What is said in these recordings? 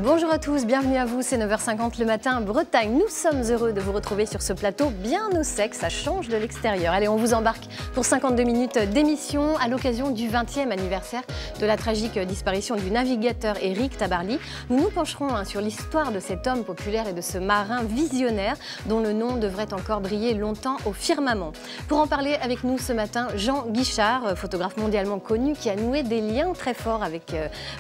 Bonjour à tous, bienvenue à vous, c'est 9h50 le matin, Bretagne. Nous sommes heureux de vous retrouver sur ce plateau bien au sec, ça change de l'extérieur. Allez, on vous embarque pour 52 minutes d'émission à l'occasion du 20e anniversaire de la tragique disparition du navigateur Éric Tabarly. Nous nous pencherons sur l'histoire de cet homme populaire et de ce marin visionnaire dont le nom devrait encore briller longtemps au firmament. Pour en parler avec nous ce matin, Jean Guichard, photographe mondialement connu qui a noué des liens très forts avec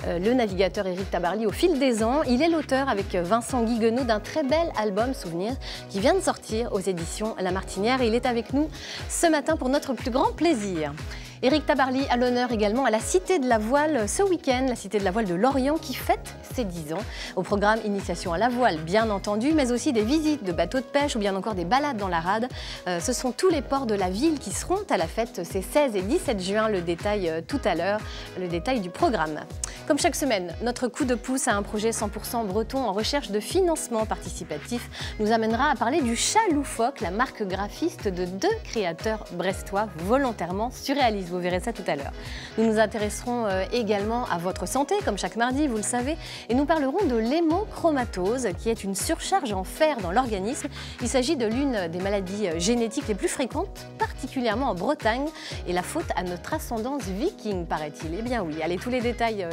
le navigateur Éric Tabarly au fil des ans. Il est l'auteur avec Vincent Guiguenot d'un très bel album souvenir qui vient de sortir aux éditions La Martinière et il est avec nous ce matin pour notre plus grand plaisir. Éric Tabarly à l'honneur également à la Cité de la Voile ce week-end, la Cité de la Voile de Lorient qui fête ses 10 ans. Au programme initiation à la voile bien entendu, mais aussi des visites de bateaux de pêche ou bien encore des balades dans la rade. Ce sont tous les ports de la ville qui seront à la fête ces 16 et 17 juin, le détail tout à l'heure, le détail du programme. Comme chaque semaine, notre coup de pouce à un projet 100% breton en recherche de financement participatif nous amènera à parler du Chat Loufoque, la marque graphiste de 2 créateurs brestois volontairement surréalistes. Vous verrez ça tout à l'heure. Nous nous intéresserons également à votre santé, comme chaque mardi, vous le savez, et nous parlerons de l'hémochromatose, qui est une surcharge en fer dans l'organisme. Il s'agit de l'une des maladies génétiques les plus fréquentes, particulièrement en Bretagne, et la faute à notre ascendance viking, paraît-il. Eh bien oui, allez, tous les détails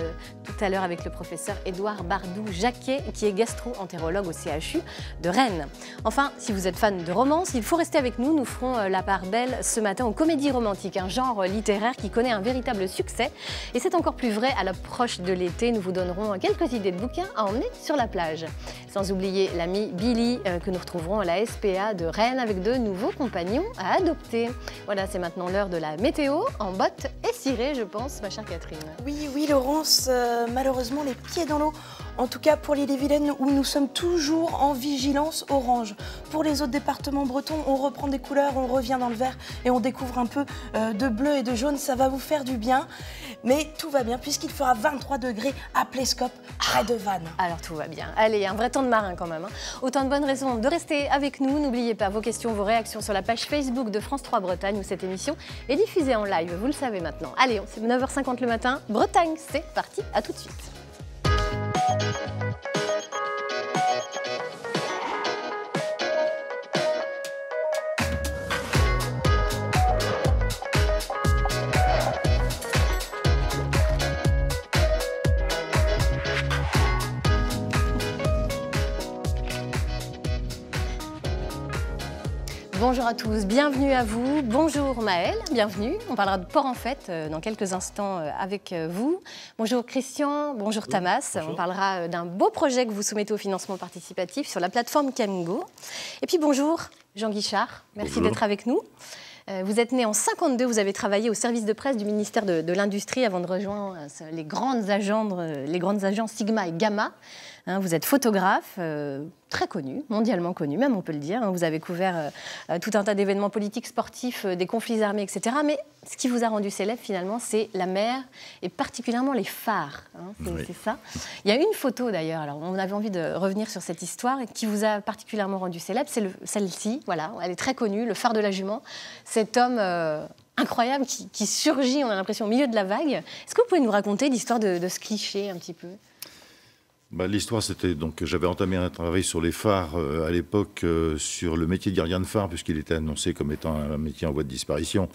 tout à l'heure avec le professeur Édouard Bardou-Jacquet, qui est gastro-entérologue au CHU de Rennes. Enfin, si vous êtes fan de romance, il faut rester avec nous. Nous ferons la part belle ce matin aux comédies romantiques, un genre littéraire qui connaît un véritable succès. Et c'est encore plus vrai à l'approche de l'été. Nous vous donnerons quelques idées de bouquins à emmener sur la plage. Sans oublier l'ami Billy que nous retrouverons à la SPA de Rennes avec de nouveaux compagnons à adopter. Voilà, c'est maintenant l'heure de la météo en bottes et cirées, je pense, ma chère Catherine. Oui, Laurence, malheureusement les pieds dans l'eau. En tout cas pour l'Ille-et-Vilaine où nous sommes toujours en vigilance orange. Pour les autres départements bretons, on reprend des couleurs, on revient dans le vert et on découvre un peu de bleu et de jaune. Ça va vous faire du bien, mais tout va bien puisqu'il fera 23 degrés à Plescope, près de Vannes. Alors tout va bien. Allez, un vrai temps de marin quand même. Autant de bonnes raisons de rester avec nous. N'oubliez pas vos questions, vos réactions sur la page Facebook de France 3 Bretagne où cette émission est diffusée en live, vous le savez maintenant. Allez, c'est 9h50 le matin. Bretagne, c'est parti, à tout de suite. Bonjour à tous, bienvenue à vous. Bonjour Maëlle, bienvenue. On parlera de port en fête dans quelques instants avec vous. Bonjour Christian, bonjour Tamas. Bonjour. On parlera d'un beau projet que vous soumettez au financement participatif sur la plateforme Camgo. Et puis bonjour Jean Guichard, merci d'être avec nous. Vous êtes né en 52, vous avez travaillé au service de presse du ministère de l'Industrie avant de rejoindre les grandes agences Sigma et Gamma. Vous êtes photographe, très connu, mondialement connu, même on peut le dire. Vous avez couvert tout un tas d'événements politiques, sportifs, des conflits armés, etc. Mais ce qui vous a rendu célèbre, finalement, c'est la mer et particulièrement les phares. C'est ça. Il y a une photo, d'ailleurs, alors on avait envie de revenir sur cette histoire, qui vous a particulièrement rendu célèbre. C'est celle-ci, voilà, elle est très connue, le phare de la Jument. Cet homme incroyable qui surgit, on a l'impression, au milieu de la vague. Est-ce que vous pouvez nous raconter l'histoire de ce cliché un petit peu ? L'histoire, c'était donc j'avais entamé un travail sur les phares à l'époque sur le métier de gardien de phare, puisqu'il était annoncé comme étant un métier en voie de disparition.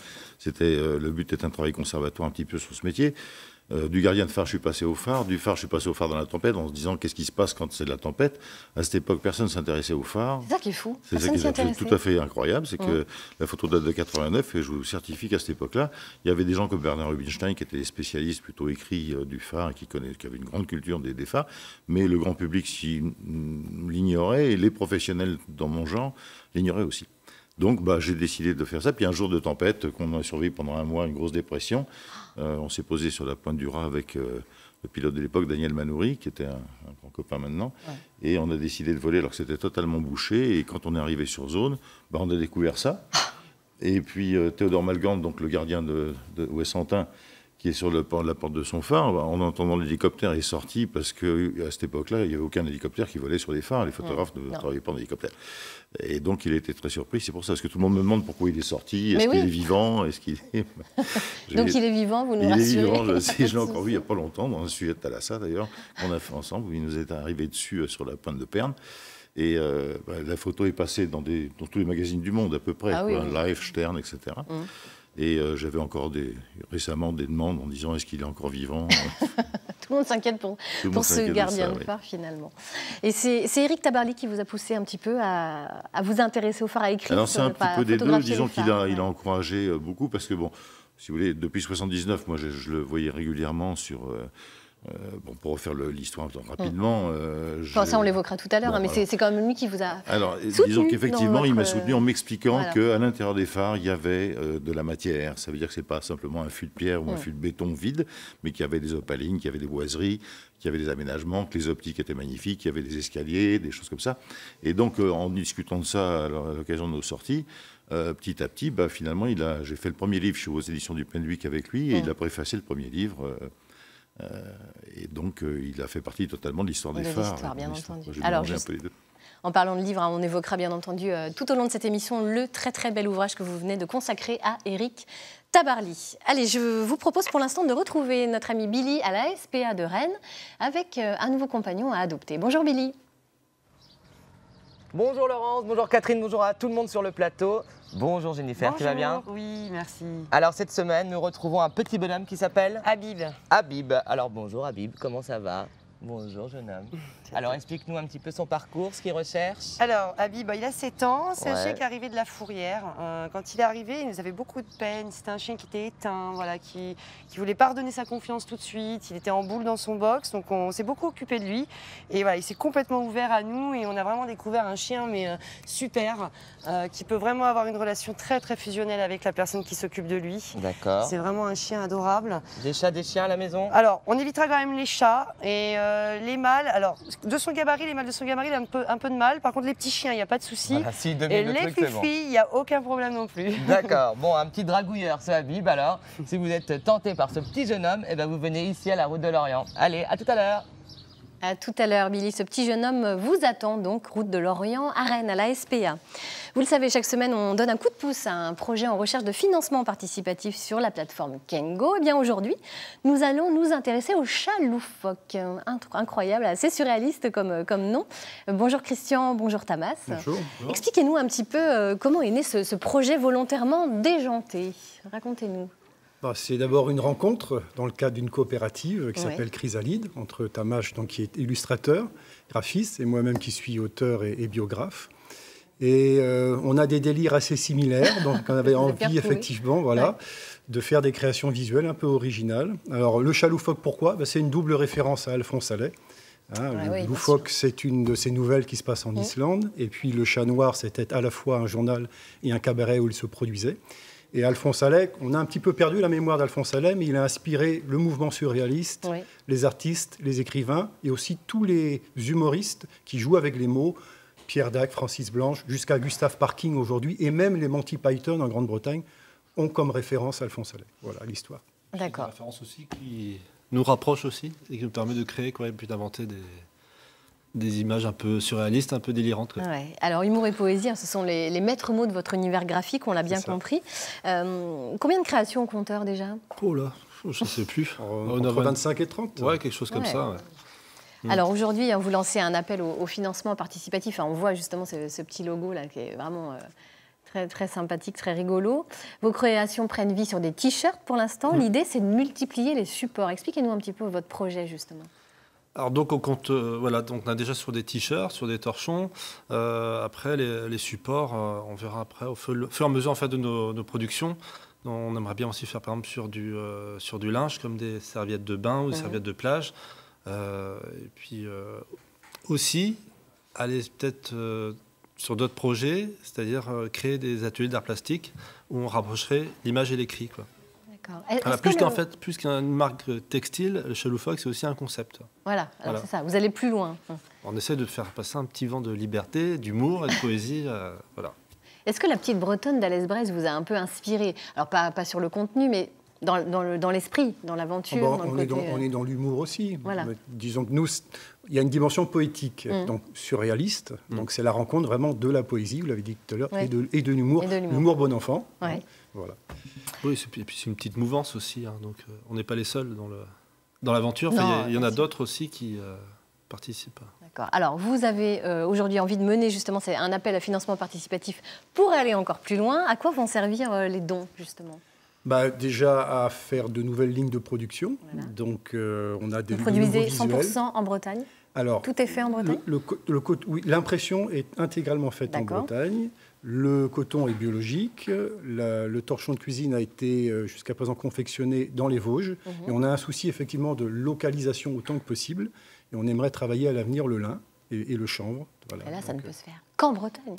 Le but était un travail conservatoire un petit peu sur ce métier. Du gardien de phare, je suis passé au phare. Du phare, je suis passé au phare dans la tempête, en se disant qu'est-ce qui se passe quand c'est de la tempête. À cette époque, personne ne s'intéressait au phare. C'est ça qui est fou. C'est ça qui est tout à fait incroyable. C'est que la photo date de 89 et je vous certifie qu'à cette époque-là, il y avait des gens comme Bernard Rubinstein qui étaient des spécialistes plutôt écrits du phare et qui avaient une grande culture des phares. Mais le grand public l'ignorait et les professionnels dans mon genre l'ignoraient aussi. Donc j'ai décidé de faire ça. Puis un jour de tempête, qu'on a survécu pendant un mois, une grosse dépression, on s'est posé sur la pointe du Raz avec le pilote de l'époque, Daniel Manoury, qui était un grand copain maintenant. Ouais. Et on a décidé de voler alors que c'était totalement bouché. Et quand on est arrivé sur zone, on a découvert ça. Et puis Théodore Malgand, donc le gardien de Ouessantin, qui est sur la porte de son phare, en entendant l'hélicoptère, est sorti parce qu'à cette époque-là, il n'y avait aucun hélicoptère qui volait sur les phares. Les photographes ne travaillaient pas en hélicoptère. Et donc, il était très surpris. C'est pour ça, parce que tout le monde me demande pourquoi il est sorti. Est-ce qu'il est vivant? Est-ce qu'il est... Donc, il est vivant, vous nous rassurez. Il est vivant, je l'ai encore vu il n'y a pas longtemps, dans un sujet de Thalassa, d'ailleurs, qu'on a fait ensemble, où il nous est arrivé dessus sur la pointe de Perne. Et la photo est passée dans tous les magazines du monde, à peu près. Life, Stern, etc. Et j'avais encore récemment des demandes en disant est-ce qu'il est encore vivant? Tout le monde s'inquiète pour ce gardien de phare, finalement. Et c'est Éric Tabarly qui vous a poussé un petit peu à vous intéresser au phare, à écrire. Alors c'est un petit peu des deux. Disons qu'il a encouragé beaucoup parce que, bon, si vous voulez, depuis 1979, moi je le voyais régulièrement sur... pour refaire l'histoire rapidement... ça, on l'évoquera tout à l'heure, mais c'est quand même lui qui vous a disons qu'effectivement, il m'a soutenu en m'expliquant qu'à l'intérieur des phares, il y avait de la matière. Ça veut dire que ce n'est pas simplement un fût de pierre ou un fût de béton vide, mais qu'il y avait des opalines, qu'il y avait des boiseries, qu'il y avait des aménagements, que les optiques étaient magnifiques, qu'il y avait des escaliers, des choses comme ça. Et donc, en discutant de ça à l'occasion de nos sorties, petit à petit, finalement, j'ai fait le premier livre aux éditions du Penduic avec lui, et il a préfacé le premier livre... et donc, il a fait partie totalement de l'histoire des phares. Bien entendu. Alors, en parlant de livres, on évoquera bien entendu tout au long de cette émission le très très bel ouvrage que vous venez de consacrer à Éric Tabarly. Allez, je vous propose pour l'instant de retrouver notre ami Billy à la SPA de Rennes avec un nouveau compagnon à adopter. Bonjour Billy. Bonjour Laurence, bonjour Catherine, bonjour à tout le monde sur le plateau. Bonjour Jennifer, bonjour, tu vas bien? Oui, merci. Alors cette semaine, nous retrouvons un petit bonhomme qui s'appelle Habib. Habib. Alors bonjour Habib, comment ça va? Bonjour jeune homme. Alors explique-nous un petit peu son parcours, ce qu'il recherche. Alors Habib, il a 7 ans, c'est un chien qui est arrivé de la fourrière. Quand il est arrivé, il nous avait beaucoup de peine, c'était un chien qui était éteint, voilà, qui voulait pas redonner sa confiance tout de suite, il était en boule dans son box, donc on s'est beaucoup occupé de lui. Et voilà, il s'est complètement ouvert à nous et on a vraiment découvert un chien super, qui peut vraiment avoir une relation très très fusionnelle avec la personne qui s'occupe de lui. D'accord. C'est vraiment un chien adorable. Des chats, des chiens à la maison? Alors, on évitera quand même les chats et les mâles, alors de son gabarit, les mâles de son gabarit, il a un peu de mal. Par contre, les petits chiens, il n'y a pas de souci. Voilà, si et les fufis, il n'y a aucun problème non plus. D'accord. Bon, un petit dragouilleur, ce Habib. Alors, si vous êtes tenté par ce petit jeune homme, eh ben, vous venez ici à la route de Lorient. Allez, à tout à l'heure. À tout à l'heure, Billy. Ce petit jeune homme vous attend donc, route de Lorient, à Rennes, à la SPA. Vous le savez, chaque semaine, on donne un coup de pouce à un projet en recherche de financement participatif sur la plateforme Kengo. Eh bien, aujourd'hui, nous allons nous intéresser au chat loufoque. Incroyable, assez surréaliste comme nom. Bonjour Christian, bonjour Tamas. Bonjour. Expliquez-nous un petit peu comment est né ce projet volontairement déjanté. Racontez-nous. C'est d'abord une rencontre dans le cadre d'une coopérative qui s'appelle Chrysalide, entre Tamas, donc, qui est illustrateur, graphiste, et moi-même qui suis auteur et biographe. Et on a des délires assez similaires, donc on avait envie effectivement de faire des créations visuelles un peu originales. Alors le chat loufoque, pourquoi? C'est une double référence à Alphonse Allais. Le loufoque, c'est une de ces nouvelles qui se passe en Islande, et puis le chat noir, c'était à la fois un journal et un cabaret où il se produisait. Et Alphonse Allais, on a un petit peu perdu la mémoire d'Alphonse Allais, mais il a inspiré le mouvement surréaliste, les artistes, les écrivains, et aussi tous les humoristes qui jouent avec les mots, Pierre Dac, Francis Blanche, jusqu'à Gustave Parking aujourd'hui, et même les Monty Python en Grande-Bretagne ont comme référence Alphonse Allais. Voilà l'histoire. D'accord. C'est une référence aussi qui nous rapproche aussi, et qui nous permet de créer, et puis d'inventer des images un peu surréalistes, un peu délirantes. Ouais. Alors, humour et poésie, ce sont les maîtres mots de votre univers graphique, on l'a bien compris. Combien de créations au compteur déjà? Oh là, je ne sais plus. Entre 25 et 30. Ouais, quelque chose comme ça. Ouais. Alors aujourd'hui, vous lancez un appel au financement participatif. On voit justement ce petit logo là qui est vraiment très, très sympathique, très rigolo. Vos créations prennent vie sur des t-shirts pour l'instant. L'idée, c'est de multiplier les supports. Expliquez-nous un petit peu votre projet justement. Alors donc on compte, donc on a déjà sur des t-shirts, sur des torchons. Après les supports, on verra après au fur et à mesure en fait de nos productions. On aimerait bien aussi faire par exemple sur du linge comme des serviettes de bain ou des serviettes de plage. Et puis aussi aller peut-être sur d'autres projets, c'est-à-dire créer des ateliers d'art plastique où on rapprocherait l'image et l'écrit, quoi. Plus qu'une marque textile, le chat loufoque, c'est aussi un concept. Voilà. C'est ça, vous allez plus loin. On essaie de faire passer un petit vent de liberté, d'humour et de poésie. Voilà. Est-ce que la petite bretonne d'Alès Brest vous a un peu inspiré? Alors pas sur le contenu, mais dans l'esprit, dans l'aventure. On est dans l'humour aussi. Voilà. Disons que nous, il y a une dimension poétique, donc surréaliste. Donc c'est la rencontre vraiment de la poésie, vous l'avez dit tout à l'heure, et de l'humour. L'humour bon enfant. Ouais. Voilà. Oui, et puis c'est une petite mouvance aussi. Donc on n'est pas les seuls dans l'aventure. Il y en a d'autres aussi qui participent. D'accord. Alors vous avez aujourd'hui envie de mener justement un appel à financement participatif pour aller encore plus loin. À quoi vont servir les dons justement ? Déjà à faire de nouvelles lignes de production. Voilà. Donc on a des Vous produisez 100% en Bretagne ? Alors, tout est fait en Bretagne ? Oui, l'impression est intégralement faite en Bretagne. Le coton est biologique. Le torchon de cuisine a été jusqu'à présent confectionné dans les Vosges. Et on a un souci effectivement de localisation autant que possible. Et on aimerait travailler à l'avenir le lin et le chanvre. Voilà. Et là, ça ne peut se faire qu'en Bretagne.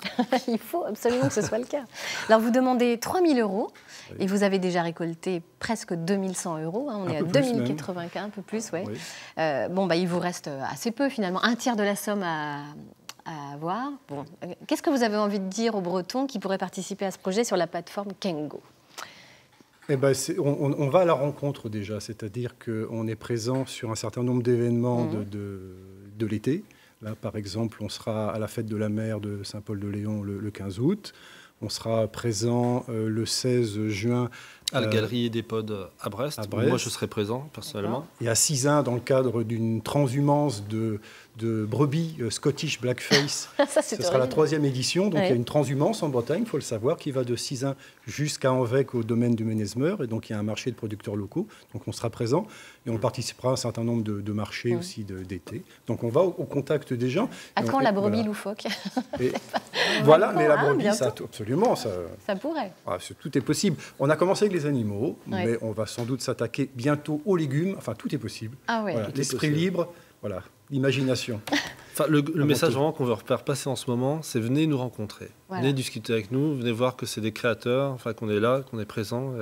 Il faut absolument que ce soit le cas. Alors, vous demandez 3 000 € et vous avez déjà récolté presque 2 100 €. On est à 2 095, un peu plus, ouais. Oui. Il vous reste assez peu, finalement. Un tiers de la somme à avoir. Bon. Qu'est-ce que vous avez envie de dire aux Bretons qui pourraient participer à ce projet sur la plateforme Kengo ? On va à la rencontre déjà, c'est-à-dire qu'on est présent sur un certain nombre d'événements de l'été. Là, par exemple, on sera à la fête de la mer de Saint-Paul-de-Léon le 15 août. On sera présent le 16 juin à la Galerie des Pods à Brest. Moi, je serai présent, personnellement. Et à Sizun, dans le cadre d'une transhumance de brebis Scottish Blackface. Ce sera la 3e édition. Donc, il y a une transhumance en Bretagne, il faut le savoir, qui va de Sizun jusqu'à Anvec au domaine du Ménesmer. Et donc, il y a un marché de producteurs locaux. Donc, on sera présent. Et on participera à un certain nombre de marchés aussi d'été. Donc, on va au contact des gens. À quand la brebis loufoque ? Voilà, mais la brebis, absolument. Ça pourrait. Tout est possible. On a commencé avec les animaux, mais on va sans doute s'attaquer bientôt aux légumes. Enfin, tout est possible. L'esprit libre, l'imagination. Le message vraiment qu'on veut faire passer en ce moment, c'est venez nous rencontrer. Venez discuter avec nous, venez voir que c'est des créateurs, qu'on est là, qu'on est présent.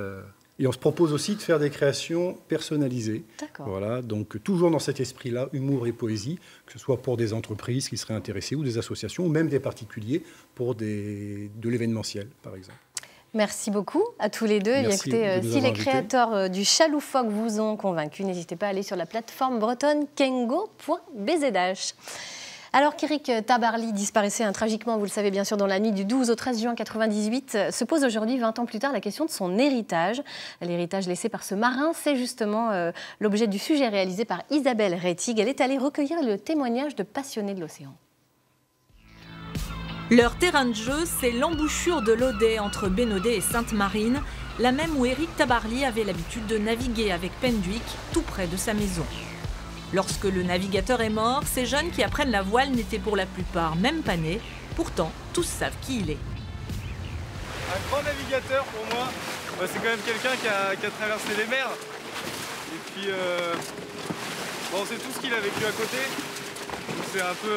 Et on se propose aussi de faire des créations personnalisées. D'accord. Voilà, donc toujours dans cet esprit-là, humour et poésie, que ce soit pour des entreprises qui seraient intéressées ou des associations, ou même des particuliers pour de l'événementiel, par exemple. Merci beaucoup à tous les deux. Écoutez, si les créateurs du chat loufoque vous ont convaincu, n'hésitez pas à aller sur la plateforme bretonne kengo.bzh. Alors qu'Éric Tabarly disparaissait tragiquement, vous le savez bien sûr, dans la nuit du 12 au 13 juin 1998, se pose aujourd'hui, 20 ans plus tard, la question de son héritage. L'héritage laissé par ce marin, c'est justement l'objet du sujet réalisé par Isabelle Rettig. Elle est allée recueillir le témoignage de passionnés de l'océan. Leur terrain de jeu, c'est l'embouchure de l'Odet entre Bénodet et Sainte-Marine, la même où Éric Tabarly avait l'habitude de naviguer avec Penduic, tout près de sa maison. Lorsque le navigateur est mort, ces jeunes qui apprennent la voile n'étaient pour la plupart même pas nés. Pourtant, tous savent qui il est. Un grand navigateur pour moi, c'est quand même quelqu'un qui a traversé les mers. Et puis, on sait tout ce qu'il a vécu à côté. C'est un peu...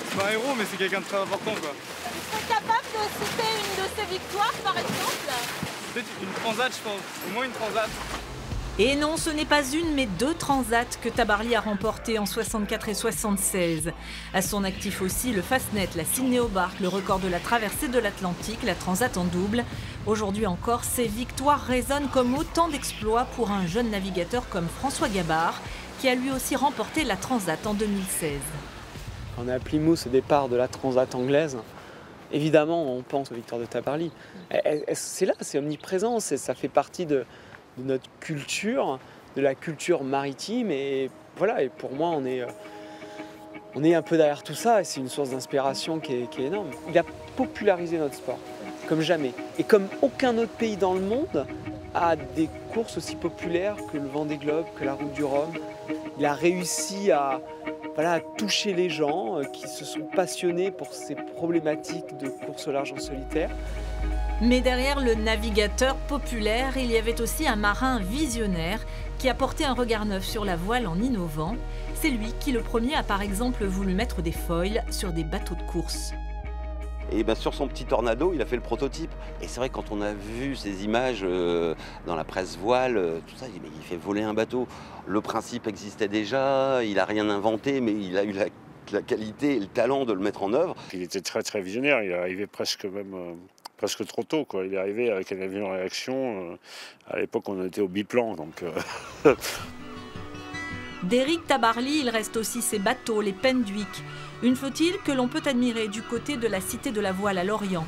c'est pas un héros, mais c'est quelqu'un de très important, quoi. Vous serez capable de citer une de ses victoires, par exemple? Peut-être une transat, je pense. Au moins une transat. Et non, ce n'est pas une, mais 2 transats que Tabarly a remportés en 64 et 76. À son actif aussi, le Fastnet, la Sydney Hobart, le record de la traversée de l'Atlantique, la transat en double. Aujourd'hui encore, ces victoires résonnent comme autant d'exploits pour un jeune navigateur comme François Gabard, qui a lui aussi remporté la transat en 2016. On est à Plymouth au départ de la transat anglaise. Évidemment, on pense aux victoires de Tabarly. C'est là, c'est omniprésent, ça fait partie de notre culture, de la culture maritime. Et voilà, et pour moi, on est un peu derrière tout ça et c'est une source d'inspiration qui est énorme. Il a popularisé notre sport, comme jamais. Et comme aucun autre pays dans le monde a des courses aussi populaires que le Vendée Globe, que la Route du Rhum. Il a réussi à toucher les gens qui se sont passionnés pour ces problématiques de course au large en solitaire. Mais derrière le navigateur populaire, il y avait aussi un marin visionnaire qui a porté un regard neuf sur la voile en innovant. C'est lui qui, le premier, a par exemple voulu mettre des foils sur des bateaux de course. Et sur son petit Tornado, il a fait le prototype. Et c'est vrai, quand on a vu ces images dans la presse voile, tout ça, il fait voler un bateau. Le principe existait déjà, il n'a rien inventé, mais il a eu la qualité et le talent de le mettre en œuvre. Il était très très visionnaire, il arrivait presque même presque trop tôt, quoi. Il est arrivé avec un avion en réaction. À l'époque, on était au biplan, donc... D'Éric Tabarly, il reste aussi ses bateaux, les Penduic, une flottille que l'on peut admirer du côté de la Cité de la Voile à Lorient.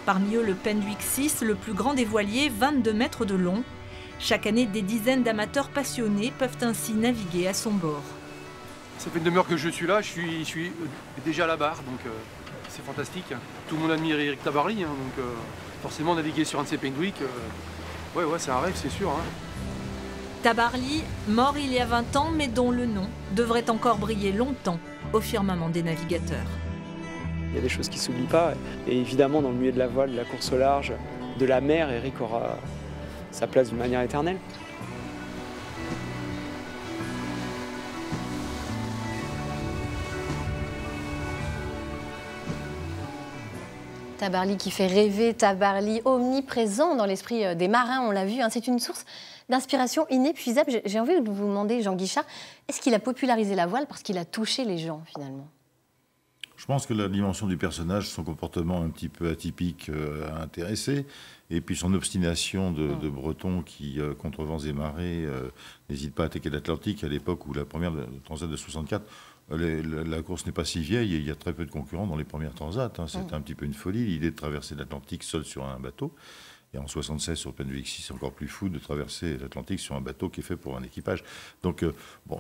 Parmi eux, le Penduic 6, le plus grand des voiliers, 22 mètres de long. Chaque année, des dizaines d'amateurs passionnés peuvent ainsi naviguer à son bord. Ça fait une demi-heure que je suis là, je suis déjà à la barre, donc c'est fantastique. Tout le monde admire Éric Tabarly, hein, donc forcément naviguer sur un de ces Penduic, ouais, c'est un rêve, c'est sûr. Hein. Tabarly, mort il y a 20 ans, mais dont le nom devrait encore briller longtemps au firmament des navigateurs. Il y a des choses qui ne s'oublient pas. Et évidemment, dans le milieu de la voile, de la course au large, de la mer, Éric aura sa place d'une manière éternelle. Tabarly qui fait rêver, Tabarly omniprésent dans l'esprit des marins, on l'a vu. Hein, c'est une source d'inspiration inépuisable. J'ai envie de vous demander, Jean Guichard, est-ce qu'il a popularisé la voile parce qu'il a touché les gens, finalement? Je pense que la dimension du personnage, son comportement un petit peu atypique a intéressé. Et puis son obstination de Breton qui, contre vents et marées, n'hésite pas à attaquer l'Atlantique à l'époque où la première transat de 64... La course n'est pas si vieille et il y a très peu de concurrents dans les premières transats. Hein. C'était un petit peu une folie, l'idée de traverser l'Atlantique seul sur un bateau. Et en 76, sur Penduic 6, c'est encore plus fou de traverser l'Atlantique sur un bateau qui est fait pour un équipage. Donc, bon,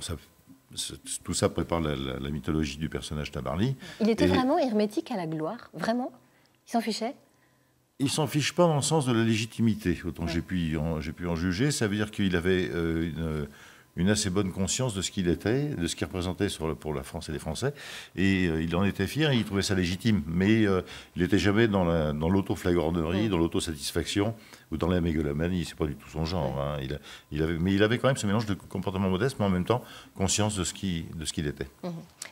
tout ça prépare la mythologie du personnage Tabarly. Il était vraiment hermétique à la gloire, vraiment? Il s'en fichait? Il s'en fiche pas dans le sens de la légitimité, autant que j'ai pu en juger. Ça veut dire qu'il avait une assez bonne conscience de ce qu'il était, de ce qu'il représentait pour la France et les Français. Et il en était fier et il trouvait ça légitime. Mais il n'était jamais dans l'auto-flagornerie, dans l'autosatisfaction ou dans la mégalomanie. C'est pas du tout son genre. Hein. Mais il avait quand même ce mélange de comportement modeste, mais en même temps conscience de ce qu'il était.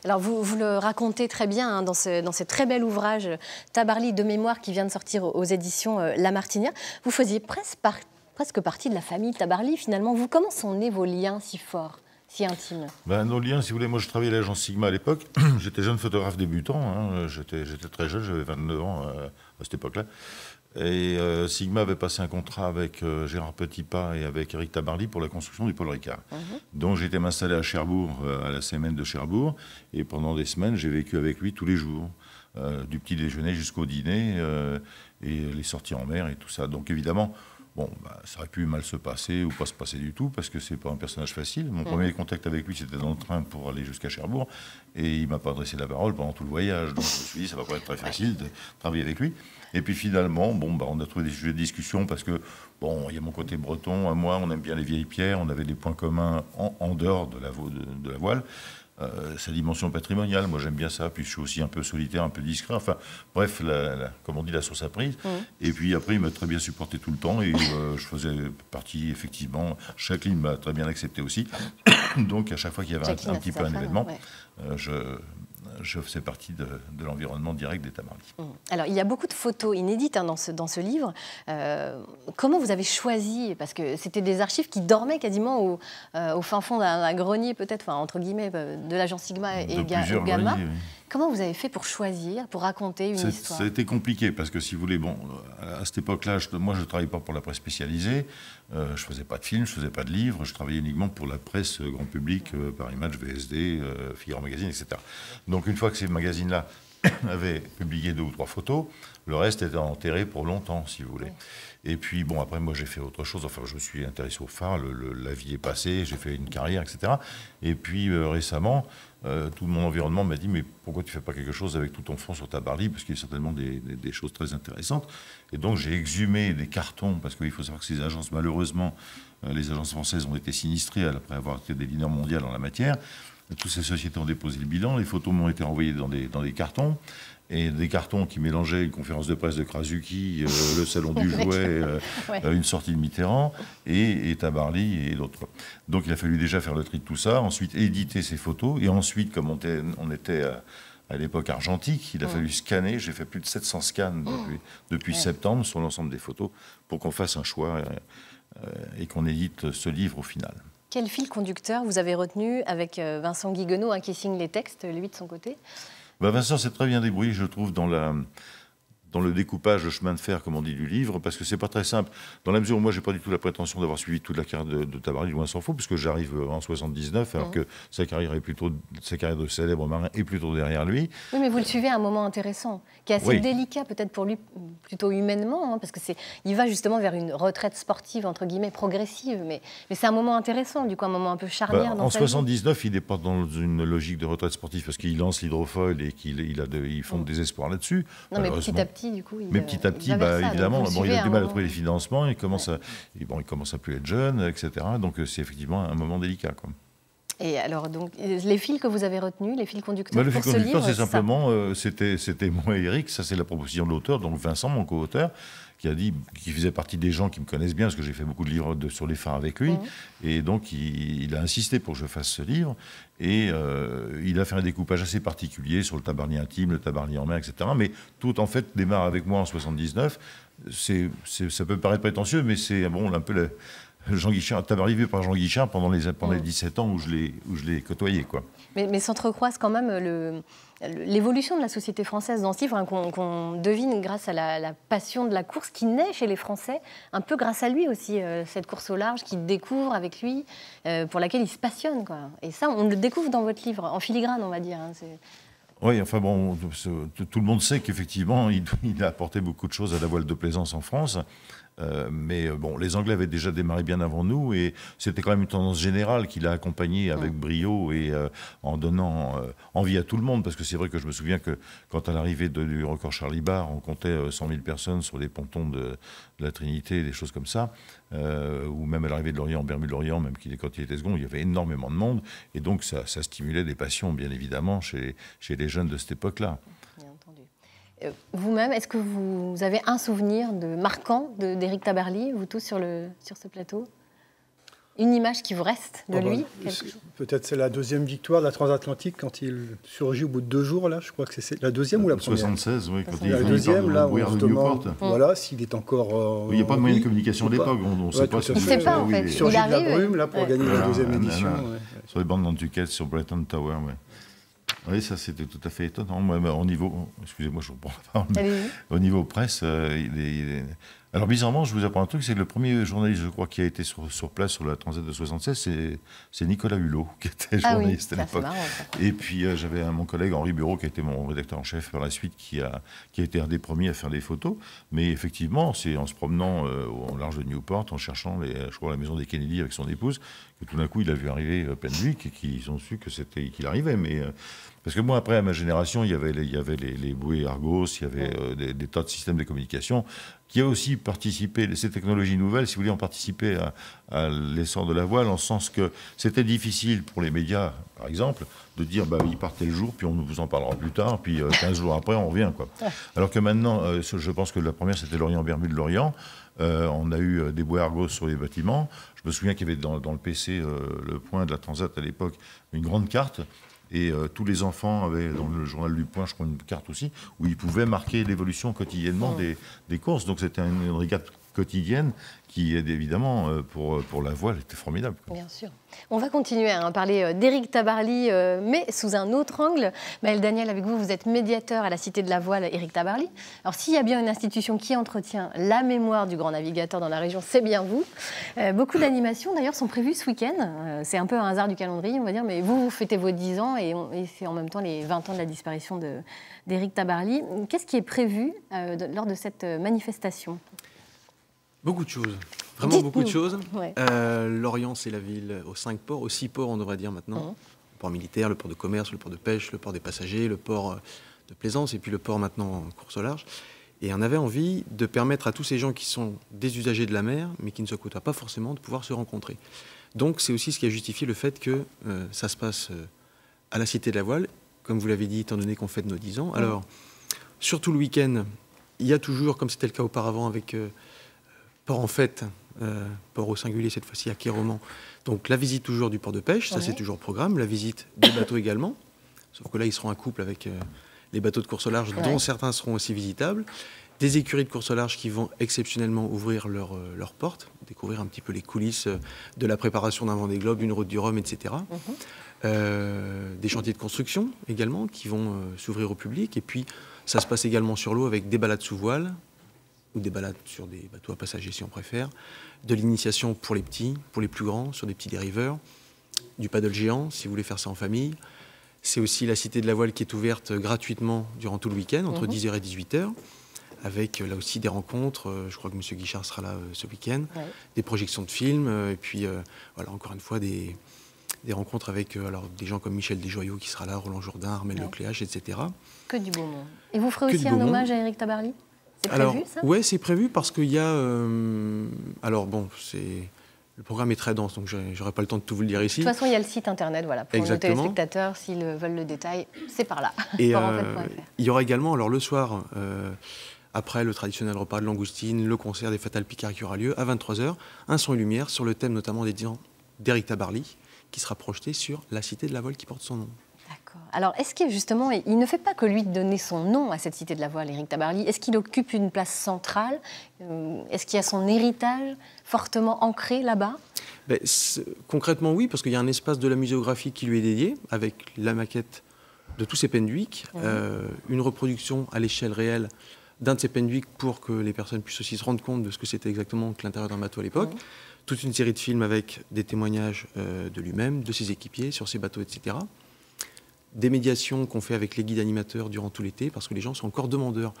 Alors vous le racontez très bien hein, dans ce très bel ouvrage Tabarly de mémoire qui vient de sortir aux éditions La Martinière. Vous faisiez presque partie de la famille Tabarly, finalement. Comment sont nés vos liens si forts, si intimes? Nos liens, si vous voulez, moi je travaillais à l'agence Sigma à l'époque. J'étais jeune photographe débutant, hein. J'étais très jeune, j'avais 29 ans à cette époque-là. Et Sigma avait passé un contrat avec Gérard Petitpas et avec Éric Tabarly pour la construction du Paul Ricard. Donc j'étais m'installer à Cherbourg, à la CMN de Cherbourg, et pendant des semaines, j'ai vécu avec lui tous les jours, du petit déjeuner jusqu'au dîner, et les sorties en mer et tout ça. Donc évidemment, bon, ça aurait pu mal se passer ou pas se passer du tout, parce que c'est pas un personnage facile. Mon premier contact avec lui, c'était dans le train pour aller jusqu'à Cherbourg, et il m'a pas adressé la parole pendant tout le voyage. Donc je me suis dit, ça va pas être très facile de travailler avec lui. Et puis finalement, on a trouvé des sujets de discussion, parce que, bon, il y a mon côté breton, à moi, on aime bien les vieilles pierres, on avait des points communs en dehors de la voile. Sa dimension patrimoniale, moi j'aime bien ça, puis je suis aussi un peu solitaire, un peu discret, enfin bref, comme on dit, la source à prise. Et puis après, il m'a très bien supporté tout le temps, et je faisais partie, effectivement, Jacqueline m'a très bien accepté aussi, donc à chaque fois qu'il y avait un petit peu un événement, je faisais partie de l'environnement direct des Tabarly. Alors, il y a beaucoup de photos inédites hein, dans ce livre. Comment vous avez choisi? Parce que c'était des archives qui dormaient quasiment au fin fond d'un grenier, peut-être, enfin, entre guillemets, de l'agence Sigma et Gamma. Oui. Comment vous avez fait pour choisir, pour raconter une histoire? Ça a été compliqué, parce que si vous voulez, bon, à cette époque-là, moi je ne travaillais pas pour la presse spécialisée, je ne faisais pas de films, je ne faisais pas de livres, je travaillais uniquement pour la presse grand public, Paris Match, VSD, Figaro Magazine, etc. Donc une fois que ces magazines-là avaient publié 2 ou 3 photos, le reste était enterré pour longtemps, si vous voulez. Et puis, bon, après, moi, j'ai fait autre chose. Enfin, je me suis intéressé au phare, la vie est passée, j'ai fait une carrière, etc. Et puis, récemment, tout mon environnement m'a dit, mais pourquoi tu ne fais pas quelque chose avec tout ton fonds sur Tabarly? Parce qu'il y a certainement des choses très intéressantes. Et donc, j'ai exhumé des cartons, parce qu'il faut savoir que ces agences, malheureusement, les agences françaises ont été sinistrées après avoir été des leaders mondiaux en la matière. Toutes ces sociétés ont déposé le bilan, les photos m'ont été envoyées dans des cartons. Et des cartons qui mélangeaient une conférence de presse de Krasuki, le salon du jouet, une sortie de Mitterrand, et Tabarly et d'autres. Donc il a fallu déjà faire le tri de tout ça, ensuite éditer ces photos, et ensuite, comme on était à l'époque argentique, il a fallu scanner. J'ai fait plus de 700 scans depuis septembre sur l'ensemble des photos, pour qu'on fasse un choix et qu'on édite ce livre au final. Quel fil conducteur vous avez retenu avec Vincent Guiguenot, qui signe les textes, lui de son côté? Vincent s'est très bien débrouillé, je trouve, dans dans le découpage, le chemin de fer, comme on dit, du livre, parce que c'est pas très simple. Dans la mesure où moi, j'ai pas du tout la prétention d'avoir suivi toute la carrière de Tabarly, loin s'en faut, puisque j'arrive en 79, alors que sa carrière de célèbre marin est plutôt derrière lui. Oui, mais vous le suivez à un moment intéressant, qui est assez délicat peut-être pour lui, plutôt humainement, parce que il va justement vers une retraite sportive, entre guillemets, progressive, mais c'est un moment intéressant, du coup, un moment un peu charnière dans en sa vie. 79, il n'est pas dans une logique de retraite sportive, parce qu'il lance l'hydrofoil et qu'il fonde des espoirs là-dessus. Non, mais petit à petit, du coup, petit à petit, évidemment, il a du mal à trouver les financements, il commence à plus être jeune, etc. Donc c'est effectivement un moment délicat, quoi. Et alors, donc, les fils que vous avez retenus, les fils conducteurs le pour fil ce conducteur, livre, c'est simplement, c'était moi et Eric, ça c'est la proposition de l'auteur, donc Vincent, mon co-auteur, qui faisait partie des gens qui me connaissent bien, parce que j'ai fait beaucoup de livres sur les phares avec lui, et donc il a insisté pour que je fasse ce livre, et il a fait un découpage assez particulier sur le Tabarly intime, le Tabarly en mer, etc. Mais tout, en fait, démarre avec moi en 79. Ça peut paraître prétentieux, mais c'est un peu Jean Guichard, Tabarly vu par Jean Guichard pendant les 17 ans où je l'ai côtoyé, quoi. Mais s'entrecroise quand même l'évolution de la société française dans ce livre, qu'on devine grâce à la passion de la course qui naît chez les Français, un peu grâce à lui aussi, cette course au large qu'il découvre avec lui, pour laquelle il se passionne, quoi. Et ça, on le découvre dans votre livre, en filigrane, on va dire. Oui, enfin bon, tout le monde sait qu'effectivement, il a apporté beaucoup de choses à la voile de plaisance en France. Mais bon, les Anglais avaient déjà démarré bien avant nous, et c'était quand même une tendance générale qu'il a accompagnée avec brio et en donnant envie à tout le monde, parce que c'est vrai que je me souviens que quand à l'arrivée du record Charlie Bar, on comptait 100 000 personnes sur les pontons de la Trinité, des choses comme ça, ou même à l'arrivée de Lorient, Bermude-Lorient, même quand il était second, il y avait énormément de monde, et donc ça stimulait des passions, bien évidemment, chez les jeunes de cette époque-là. Vous-même, est-ce que vous avez un souvenir marquant d'Éric Tabarly, vous tous sur ce plateau? Une image qui vous reste de lui? Peut-être c'est la deuxième victoire de la transatlantique quand il surgit au bout de 2 jours, là. Je crois que c'est la deuxième ou la première? 76, oui. Quand la deuxième, là, où justement, voilà, s'il est encore... il n'y a pas de moyen de communication à l'époque, on ne sait pas. Il ne sait pas, en fait. Il surgit de la brume, là, pour gagner la deuxième édition. Sur les bandes d'Antuquet, sur Bretton Tower, oui. Oui, ça c'était tout à fait étonnant. Moi, au niveau, excusez-moi, je reprends la parole. Au niveau presse, alors bizarrement, je vous apprends un truc, c'est que le premier journaliste, je crois, qui a été sur place sur la Transat de 76, c'est Nicolas Hulot, qui était journaliste à l'époque. Et puis j'avais mon collègue Henri Bureau, qui a été mon rédacteur en chef par la suite, qui a été un des premiers à faire des photos. Mais effectivement, c'est en se promenant au large de Newport, en cherchant, je crois, la maison des Kennedy avec son épouse, que tout d'un coup, il a vu arriver Penwick et qu'ils ont su qu'il arrivait. Mais parce que moi, après, à ma génération, il y avait les bouées Argos, il y avait des tas de systèmes de communication qui a aussi participé, ces technologies nouvelles, si vous voulez, ont participé à l'essor de la voile, en ce sens que c'était difficile pour les médias, par exemple, de dire il part tel jour, puis on vous en parlera plus tard, puis 15 jours après, on revient, quoi. Alors que maintenant, je pense que la première, c'était Lorient-Bermude-Lorient. On a eu des bouées Argos sur les bâtiments. Je me souviens qu'il y avait dans le PC, le Point de la Transat à l'époque, une grande carte. Et tous les enfants avaient, dans le journal du Point, je crois, une carte aussi, où ils pouvaient marquer l'évolution quotidiennement des courses. Donc c'était une régate quotidienne qui, évidemment, pour la voile, était formidable, quoi. Bien sûr. On va continuer à parler d'Éric Tabarly, mais sous un autre angle. Maëlle Daniel, avec vous, vous êtes médiateur à la Cité de la Voile Éric Tabarly. Alors, s'il y a bien une institution qui entretient la mémoire du grand navigateur dans la région, c'est bien vous. Beaucoup d'animations, d'ailleurs, sont prévues ce week-end. C'est un peu un hasard du calendrier, on va dire, mais vous fêtez vos 10 ans et c'est en même temps les 20 ans de la disparition d'Éric Tabarly. Qu'est-ce qui est prévu lors de cette manifestation ? Beaucoup de choses, vraiment beaucoup de choses. Ouais. Lorient, c'est la ville aux 5 ports, aux 6 ports, on devrait dire maintenant. Le port militaire, le port de commerce, le port de pêche, le port des passagers, le port de plaisance et puis le port maintenant course au large. Et on avait envie de permettre à tous ces gens qui sont des usagers de la mer, mais qui ne se côtoient pas forcément, de pouvoir se rencontrer. Donc c'est aussi ce qui a justifié le fait que ça se passe à la Cité de la Voile, comme vous l'avez dit, étant donné qu'on fête nos 10 ans. Alors, surtout le week-end, il y a toujours, comme c'était le cas auparavant avec... port en fête, port au singulier cette fois-ci à Quiroman. Donc la visite toujours du port de pêche, ça c'est toujours programme. La visite des bateaux également, sauf que là ils seront un couple avec les bateaux de course au large, dont certains seront aussi visitables. Des écuries de course au large qui vont exceptionnellement ouvrir leurs portes, découvrir un petit peu les coulisses de la préparation d'un Vendée Globe, d'une route du Rhum, etc. des chantiers de construction également qui vont s'ouvrir au public. Et puis, ça se passe également sur l'eau avec des balades sous voile ou des balades sur des bateaux à passagers si on préfère, de l'initiation pour les petits, pour les plus grands, sur des petits dériveurs, du paddle géant si vous voulez faire ça en famille. C'est aussi la Cité de la Voile qui est ouverte gratuitement durant tout le week-end, entre 10h et 18h, avec là aussi des rencontres. Je crois que M. Guichard sera là ce week-end, des projections de films, et puis voilà, encore une fois des rencontres avec alors, des gens comme Michel Desjoyaux qui sera là, Roland Jourdain, Armel Lecléache, etc. Que du beau monde. Et vous ferez aussi un hommage à Éric Tabarly? C'est prévu, ça? Oui, c'est prévu parce qu'il y a... alors bon, le programme est très dense, donc je n'aurai pas le temps de tout vous le dire ici. De toute façon, il y a le site internet, voilà, pour nos téléspectateurs, s'ils veulent le détail, c'est par là. Et il y aura également, alors le soir, après le traditionnel repas de langoustine, le concert des Fatales Picards qui aura lieu à 23h, un son et lumière sur le thème notamment des diamants d'Éric Tabarly, qui sera projeté sur la Cité de la Voile qui porte son nom. D'accord. Alors, est-ce qu'il justement, il ne fait pas que lui donner son nom à cette Cité de la Voile, Éric Tabarly? Est-ce qu'il occupe une place centrale? Est-ce qu'il y a son héritage fortement ancré là-bas? Concrètement, oui, parce qu'il y a un espace de la muséographie qui lui est dédié, avec la maquette de tous ses Penduic, une reproduction à l'échelle réelle d'un de ces Penduic pour que les personnes puissent aussi se rendre compte de ce que c'était exactement que l'intérieur d'un bateau à l'époque. Toute une série de films avec des témoignages de lui-même, de ses équipiers, sur ses bateaux, etc. Des médiations qu'on fait avec les guides animateurs durant tout l'été, parce que les gens sont encore demandeurs.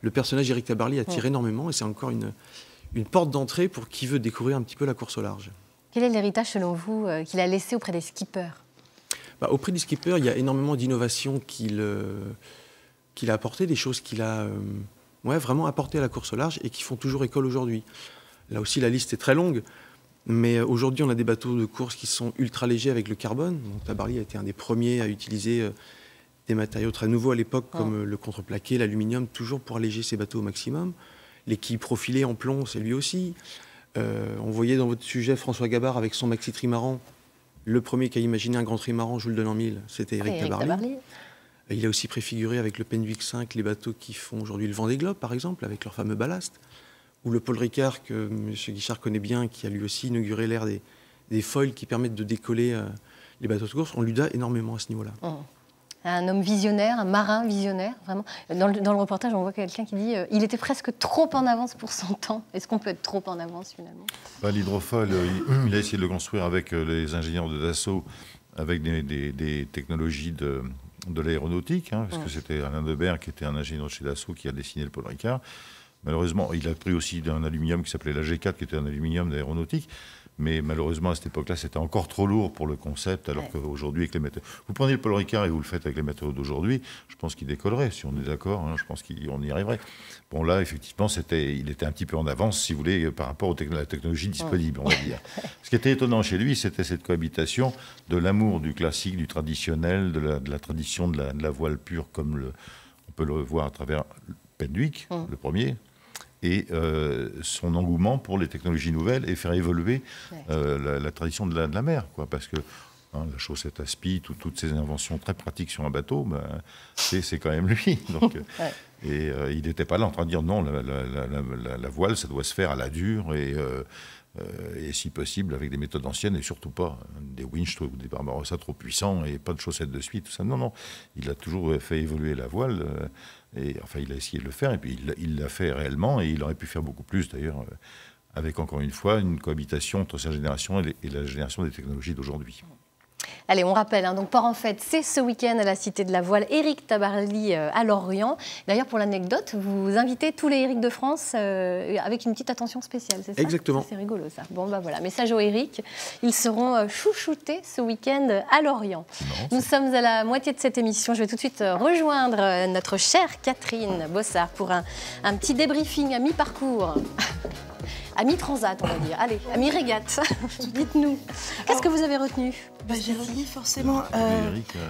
Le personnage d'Éric Tabarly attire énormément, et c'est encore une porte d'entrée pour qui veut découvrir un petit peu la course au large. Quel est l'héritage, selon vous, qu'il a laissé auprès des skippers? Auprès des skippers, il y a énormément d'innovations qu'il a apportées, des choses qu'il a vraiment apportées à la course au large et qui font toujours école aujourd'hui. Là aussi, la liste est très longue, mais aujourd'hui, on a des bateaux de course qui sont ultra légers avec le carbone. Donc, Tabarly a été un des premiers à utiliser des matériaux très nouveaux à l'époque, comme le contreplaqué, l'aluminium, toujours pour alléger ses bateaux au maximum. Les quilles profilées en plomb, c'est lui aussi. On voyait dans votre sujet François Gabard avec son maxi trimaran. Le premier qui a imaginé un grand trimaran, je vous le donne en mille, c'était Éric Tabarly. Il a aussi préfiguré avec le Penduic 5 les bateaux qui font aujourd'hui le Vendée Globe, par exemple, avec leur fameux ballast. Ou le Paul Ricard, que M. Guichard connaît bien, qui a lui aussi inauguré l'ère des foils qui permettent de décoller les bateaux de course. On lui doit énormément à ce niveau-là. Un homme visionnaire, un marin visionnaire, vraiment. Dans le reportage, on voit quelqu'un qui dit il était presque trop en avance pour son temps. Est-ce qu'on peut être trop en avance, finalement? L'hydrofoil, il a essayé de le construire avec les ingénieurs de Dassault, avec des technologies de l'aéronautique, parce que c'était Alain Debert, qui était un ingénieur de chez Dassault, qui a dessiné le Paul Ricard. Malheureusement, il a pris aussi un aluminium qui s'appelait la G4, qui était un aluminium d'aéronautique. Mais malheureusement, à cette époque-là, c'était encore trop lourd pour le concept, alors qu'aujourd'hui, avec les matériaux... Vous prenez le Paul Ricard et vous le faites avec les matériaux d'aujourd'hui, je pense qu'il décollerait, si on est d'accord, je pense qu'on y arriverait. Bon, là, effectivement, il était un petit peu en avance, si vous voulez, par rapport à la technologie disponible, on va dire. Ce qui était étonnant chez lui, c'était cette cohabitation de l'amour du classique, du traditionnel, de la tradition de la voile pure, comme on peut le voir à travers Penduic, le premier, et son engouement pour les technologies nouvelles et faire évoluer la tradition de la mer, quoi, parce que la chaussette à spi, toutes ces inventions très pratiques sur un bateau, c'est quand même lui. Donc, et il n'était pas là en train de dire non, la voile, ça doit se faire à la dure et si possible avec des méthodes anciennes et surtout pas des winches ou des Barbarossa trop puissants et pas de chaussettes de suie, tout ça. Non, il a toujours fait évoluer la voile. Et enfin, il a essayé de le faire, et puis il l'a fait réellement, et il aurait pu faire beaucoup plus, d'ailleurs, avec, encore une fois, une cohabitation entre sa génération et la génération des technologies d'aujourd'hui. Allez, on rappelle, donc Port en Fête, c'est ce week-end à la Cité de la Voile, Éric Tabarly à Lorient. D'ailleurs, pour l'anecdote, vous invitez tous les Éric de France avec une petite attention spéciale, c'est ça? Exactement. C'est rigolo, ça. Bon, voilà, message aux Éric. Ils seront chouchoutés ce week-end à Lorient. Nous sommes à la moitié de cette émission. Je vais tout de suite rejoindre notre chère Catherine Bossard pour un petit débriefing à mi-parcours. À mi-transat, on va dire. Allez, à mi-régate. Dites-nous, qu'est-ce que vous avez retenu? J'ai retenu forcément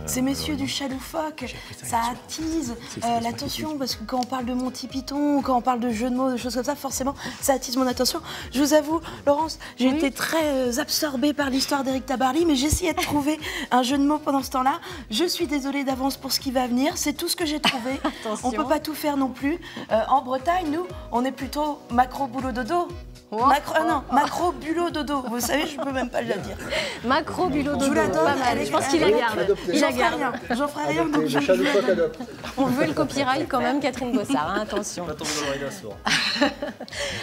ces messieurs du Chaloufoc. Ça attise l'attention, parce que quand on parle de Monty Python, quand on parle de jeux de mots, de choses comme ça, forcément, ça attise mon attention. Je vous avoue, Laurence, j'ai été très absorbée par l'histoire d'Éric Tabarly, mais j'ai essayé de trouver un jeu de mots pendant ce temps-là. Je suis désolée d'avance pour ce qui va venir. C'est tout ce que j'ai trouvé. On ne peut pas tout faire non plus. En Bretagne, nous, on est plutôt macro boulot dodo. Macro-bulot-dodo. Vous savez, je peux même pas le dire. Macro-bulot-dodo. Je vous la donne. Pas mal. Je pense qu'il la garde. Il la garde. J'en ferai rien. Donc on veut le copyright quand même, Catherine Bossard. Hein, attention.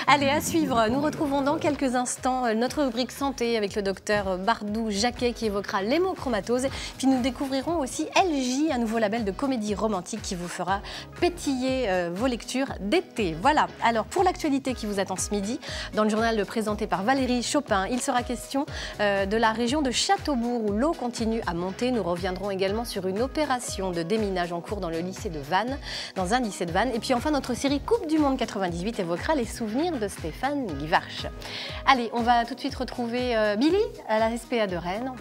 Allez, à suivre. Nous retrouvons dans quelques instants notre rubrique santé avec le docteur Bardou-Jacquet qui évoquera l'hémochromatose. Puis nous découvrirons aussi LJ, un nouveau label de comédie romantique qui vous fera pétiller vos lectures d'été. Voilà. Alors, pour l'actualité qui vous attend ce midi, dans le journal présenté par Valérie Chopin, il sera question de la région de Châteaubourg où l'eau continue à monter. Nous reviendrons également sur une opération de déminage en cours dans le lycée de Vannes, dans un lycée de Vannes. Et puis enfin, notre série Coupe du Monde 98 évoquera les souvenirs de Stéphane Guivarch. Allez, on va tout de suite retrouver Billy à la SPA de Rennes.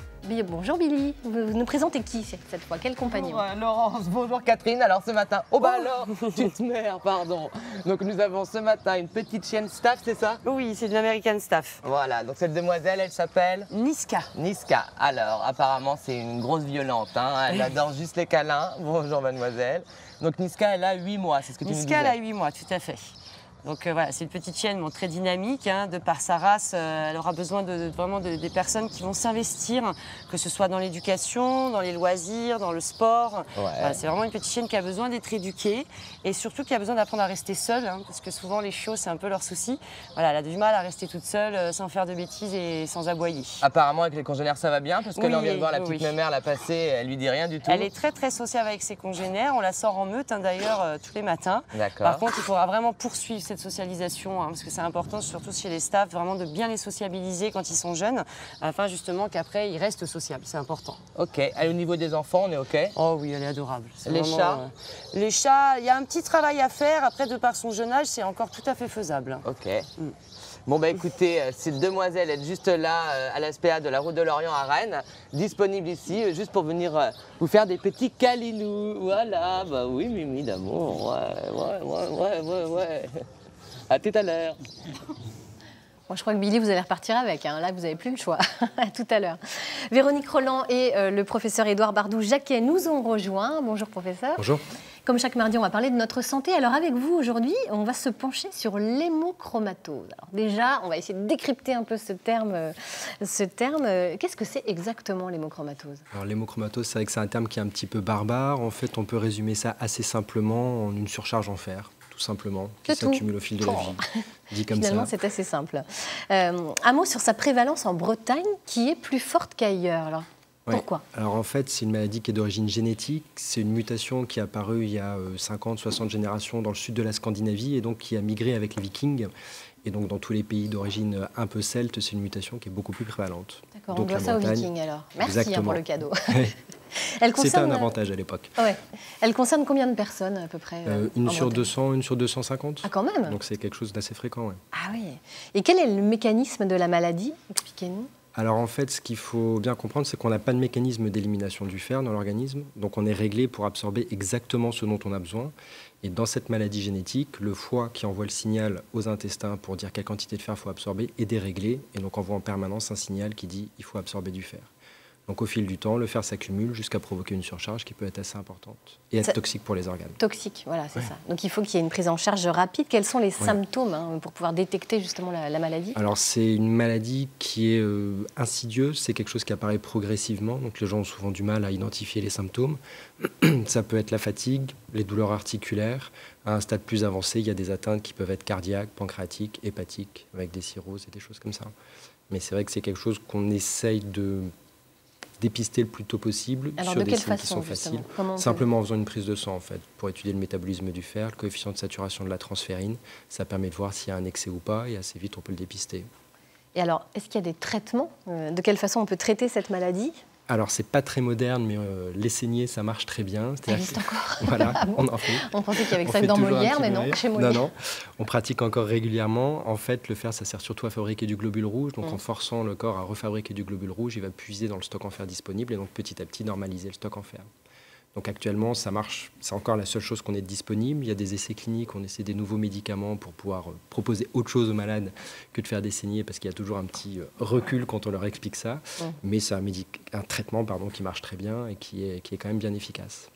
Bonjour Billy, vous nous présentez qui cette fois? Quel compagnon? Laurence, bonjour Catherine. Alors ce matin, alors, petite mère, pardon. Donc nous avons ce matin une petite chienne Staff, c'est ça? Oui, c'est une American Staff. Voilà, donc cette demoiselle, elle s'appelle Niska. Niska. Alors apparemment c'est une grosse violente, hein. Elle adore juste les câlins. Bonjour mademoiselle. Donc Niska, elle a 8 mois, c'est ce que tu nous disais. Niska, elle a 8 mois, tout à fait. Donc voilà, c'est une petite chienne très dynamique, hein, de par sa race, elle aura besoin vraiment des personnes qui vont s'investir, que ce soit dans l'éducation, dans les loisirs, dans le sport. Ouais. Voilà, c'est vraiment une petite chienne qui a besoin d'être éduquée et surtout qui a besoin d'apprendre à rester seule, hein, parce que souvent les chiots c'est un peu leur souci. Voilà, elle a du mal à rester toute seule, sans faire de bêtises et sans aboyer. Apparemment avec les congénères ça va bien, parce que là on vient de voir la petite mère la passer, elle lui dit rien du tout. Elle est très très sociable avec ses congénères, on la sort en meute hein, d'ailleurs tous les matins. D'accord. Par contre il faudra vraiment poursuivre cette socialisation, hein, parce que c'est important, surtout chez les staffs, vraiment de bien les sociabiliser quand ils sont jeunes, afin justement qu'après ils restent sociables, c'est important. Ok, et au niveau des enfants, on est ok? Oh oui, elle est adorable. Les chats Les chats, il y a un petit travail à faire, après de par son jeune âge, c'est encore tout à fait faisable. Ok. Bon bah écoutez, cette demoiselle est juste là à la SPA de la route de Lorient à Rennes, disponible ici, juste pour venir vous faire des petits câlinous. Voilà, bah oui, Mimi d'amour, ouais. À tout à l'heure. Bon, je crois que Billy, vous allez repartir avec. Hein. Là, vous n'avez plus le choix. À tout à l'heure. Véronique Roland et le professeur Édouard Bardou-Jacquet nous ont rejoints. Bonjour, professeur. Bonjour. Comme chaque mardi, on va parler de notre santé. Alors, avec vous, aujourd'hui, on va se pencher sur l'hémochromatose. Alors, déjà, on va essayer de décrypter un peu ce terme. Qu'est-ce que c'est exactement l'hémochromatose? Alors, l'hémochromatose, c'est vrai que c'est un terme qui est un petit peu barbare. En fait, on peut résumer ça assez simplement en une surcharge en fer. Tout simplement, qui s'accumule au fil de la vie. Dit comme Finalement, ça. c'est assez simple. Un mot sur sa prévalence en Bretagne, qui est plus forte qu'ailleurs. Alors, pourquoi? Alors en fait, c'est une maladie qui est d'origine génétique. C'est une mutation qui est apparue il y a 50, 60 générations dans le sud de la Scandinavie et donc qui a migré avec les Vikings. Et donc dans tous les pays d'origine un peu celte, c'est une mutation qui est beaucoup plus prévalente. D'accord, on doit ça aux Vikings alors. Merci pour le cadeau. C'était un avantage à l'époque. Ouais. Elle concerne combien de personnes à peu près? Une sur 200, une sur 250. Ah quand même. Donc c'est quelque chose d'assez fréquent. Ouais. Ah oui. Et quel est le mécanisme de la maladie? Expliquez-nous. Alors en fait, ce qu'il faut bien comprendre, c'est qu'on n'a pas de mécanisme d'élimination du fer dans l'organisme. Donc on est réglé pour absorber exactement ce dont on a besoin. Et dans cette maladie génétique, le foie qui envoie le signal aux intestins pour dire quelle quantité de fer il faut absorber est déréglé. Et donc envoie en permanence un signal qui dit il faut absorber du fer. Donc au fil du temps, le fer s'accumule jusqu'à provoquer une surcharge qui peut être assez importante et être toxique pour les organes. Toxique, voilà, c'est ça. Donc il faut qu'il y ait une prise en charge rapide. Quels sont les symptômes pour pouvoir détecter justement la maladie? Alors c'est une maladie qui est insidieuse, c'est quelque chose qui apparaît progressivement. Donc les gens ont souvent du mal à identifier les symptômes. Ça peut être la fatigue, les douleurs articulaires. À un stade plus avancé, il y a des atteintes qui peuvent être cardiaques, pancréatiques, hépatiques, avec des cirrhoses et des choses comme ça. Mais c'est vrai que c'est quelque chose qu'on essaye de dépister le plus tôt possible. Alors, sur de des quelle signes façon, qui sont faciles. Simplement en faisant une prise de sang en fait, pour étudier le métabolisme du fer, le coefficient de saturation de la transférine. Ça permet de voir s'il y a un excès ou pas et assez vite on peut le dépister. Et alors, est-ce qu'il y a des traitements? De quelle façon on peut traiter cette maladie? Alors, c'est pas très moderne, mais les saignées, ça marche très bien. Ça existe encore? Voilà, ah bon, on en fait. On pensait qu'il y avait que ça dans Molière, mais non, chez Molière. Non, on pratique encore régulièrement. En fait, le fer, ça sert surtout à fabriquer du globule rouge. Donc, en forçant le corps à refabriquer du globule rouge, il va puiser dans le stock en fer disponible et donc petit à petit normaliser le stock en fer. Donc actuellement, ça marche, c'est encore la seule chose qu'on ait disponible. Il y a des essais cliniques, on essaie des nouveaux médicaments pour pouvoir proposer autre chose aux malades que de faire des saignées, parce qu'il y a toujours un petit recul quand on leur explique ça. Mais c'est un traitement qui marche très bien et qui est quand même bien efficace.